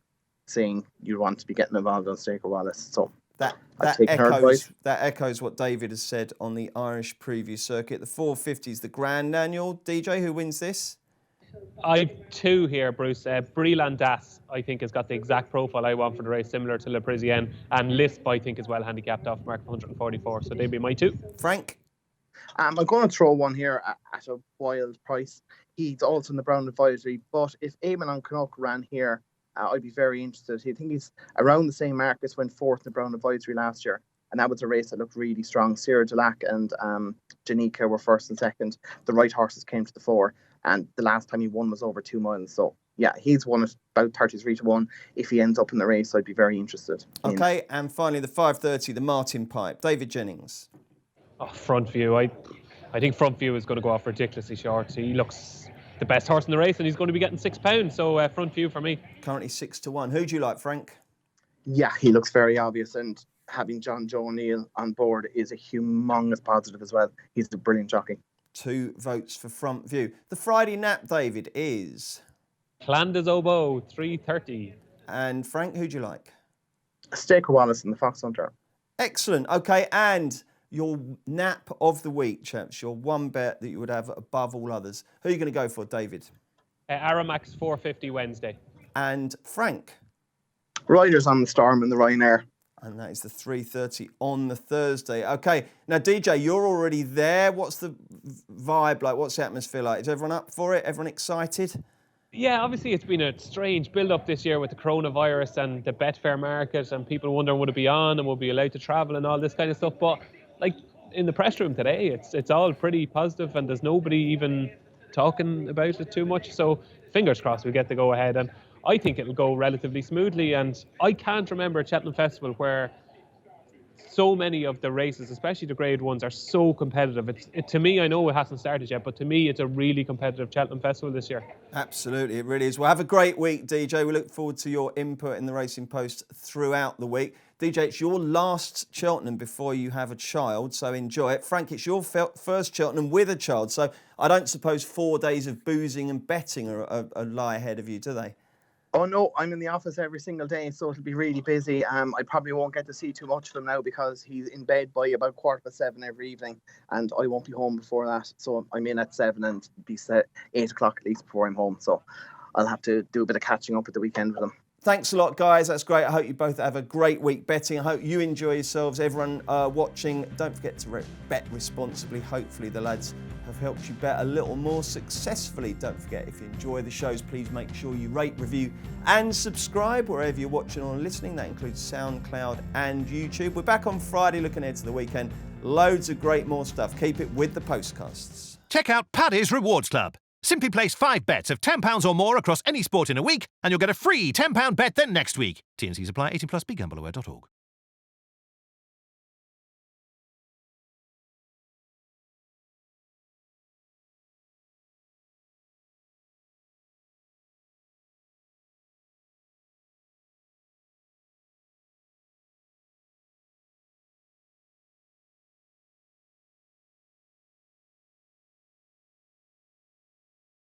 saying you want to be getting involved on Staker Wallace. So that echoes what David has said on the Irish preview circuit. The 450 is the Grand Annual. DJ, who wins this? I've 2 here, Bruce. Brie Landas, I think, has got the exact profile I want for the race, similar to Le Parisienne. And Lisp, I think, is well handicapped off mark 144. So they'd be my 2. Frank? I'm going to throw one here at a wild price. He's also in the Brown Advisory. But if Eamon on Canuck ran here, I'd be very interested. I think he's around the same mark as went 4th in the Brown Advisory last year. And that was a race that looked really strong. Sarah Delac and Janika were 1st and 2nd. The right horses came to the fore. And the last time he won was over 2 miles. So yeah, he's won at about 33-1. If he ends up in the race, I'd be very interested. Okay, and finally the 5:30, the Martin Pipe. David Jennings. Oh, Front View. I think Front View is going to go off ridiculously short. He looks the best horse in the race, and he's going to be getting £6. So Front View for me. Currently 6-1. Who do you like, Frank? Yeah, he looks very obvious, and having John Joe O'Neill on board is a humongous positive as well. He's a brilliant jockey. 2 votes for Front View. The Friday nap, David, is... Flanders Oboe, 3:30. And Frank, who do you like? Staker Wallace and the Fox Hunter. Excellent. Okay, and your nap of the week, chaps, your one bet that you would have above all others. Who are you going to go for, David? Aramax 4:50 Wednesday. And Frank? Riders on the Storm and the Ryanair. And that is the 3:30 on the Thursday. Okay, now DJ, you're already there. What's the vibe like? What's the atmosphere like? Is everyone up for it? Everyone excited? Yeah, obviously it's been a strange build-up this year with the coronavirus and the Betfair market, and people wondering would it be on and would be allowed to travel and all this kind of stuff. But like in the press room today, it's all pretty positive, and there's nobody even talking about it too much. So fingers crossed we get to go ahead, and I think it'll go relatively smoothly. And I can't remember a Cheltenham Festival where so many of the races, especially the grade ones, are so competitive. To me, I know it hasn't started yet, but to me, it's a really competitive Cheltenham Festival this year. Absolutely, it really is. Well, have a great week, DJ. We look forward to your input in the Racing Post throughout the week. DJ, it's your last Cheltenham before you have a child, so enjoy it. Frank, it's your first Cheltenham with a child, so I don't suppose 4 days of boozing and betting are lie ahead of you, do they? Oh no, I'm in the office every single day, so it'll be really busy. I probably won't get to see too much of him now because he's in bed by about 7:15 every evening, and I won't be home before that. So I'm in at 7 and be set 8 o'clock at least before I'm home. So I'll have to do a bit of catching up at the weekend with him. Thanks a lot, guys. That's great. I hope you both have a great week betting. I hope you enjoy yourselves. Everyone watching, don't forget to bet responsibly. Hopefully the lads have helped you bet a little more successfully. Don't forget, if you enjoy the shows, please make sure you rate, review and subscribe wherever you're watching or listening. That includes SoundCloud and YouTube. We're back on Friday looking ahead to the weekend. Loads of great more stuff. Keep it with the Postcasts. Check out Paddy's Rewards Club. Simply place 5 bets of £10 or more across any sport in a week, and you'll get a free £10 bet the next week. T&Cs apply. 18+. BeGambleAware.org.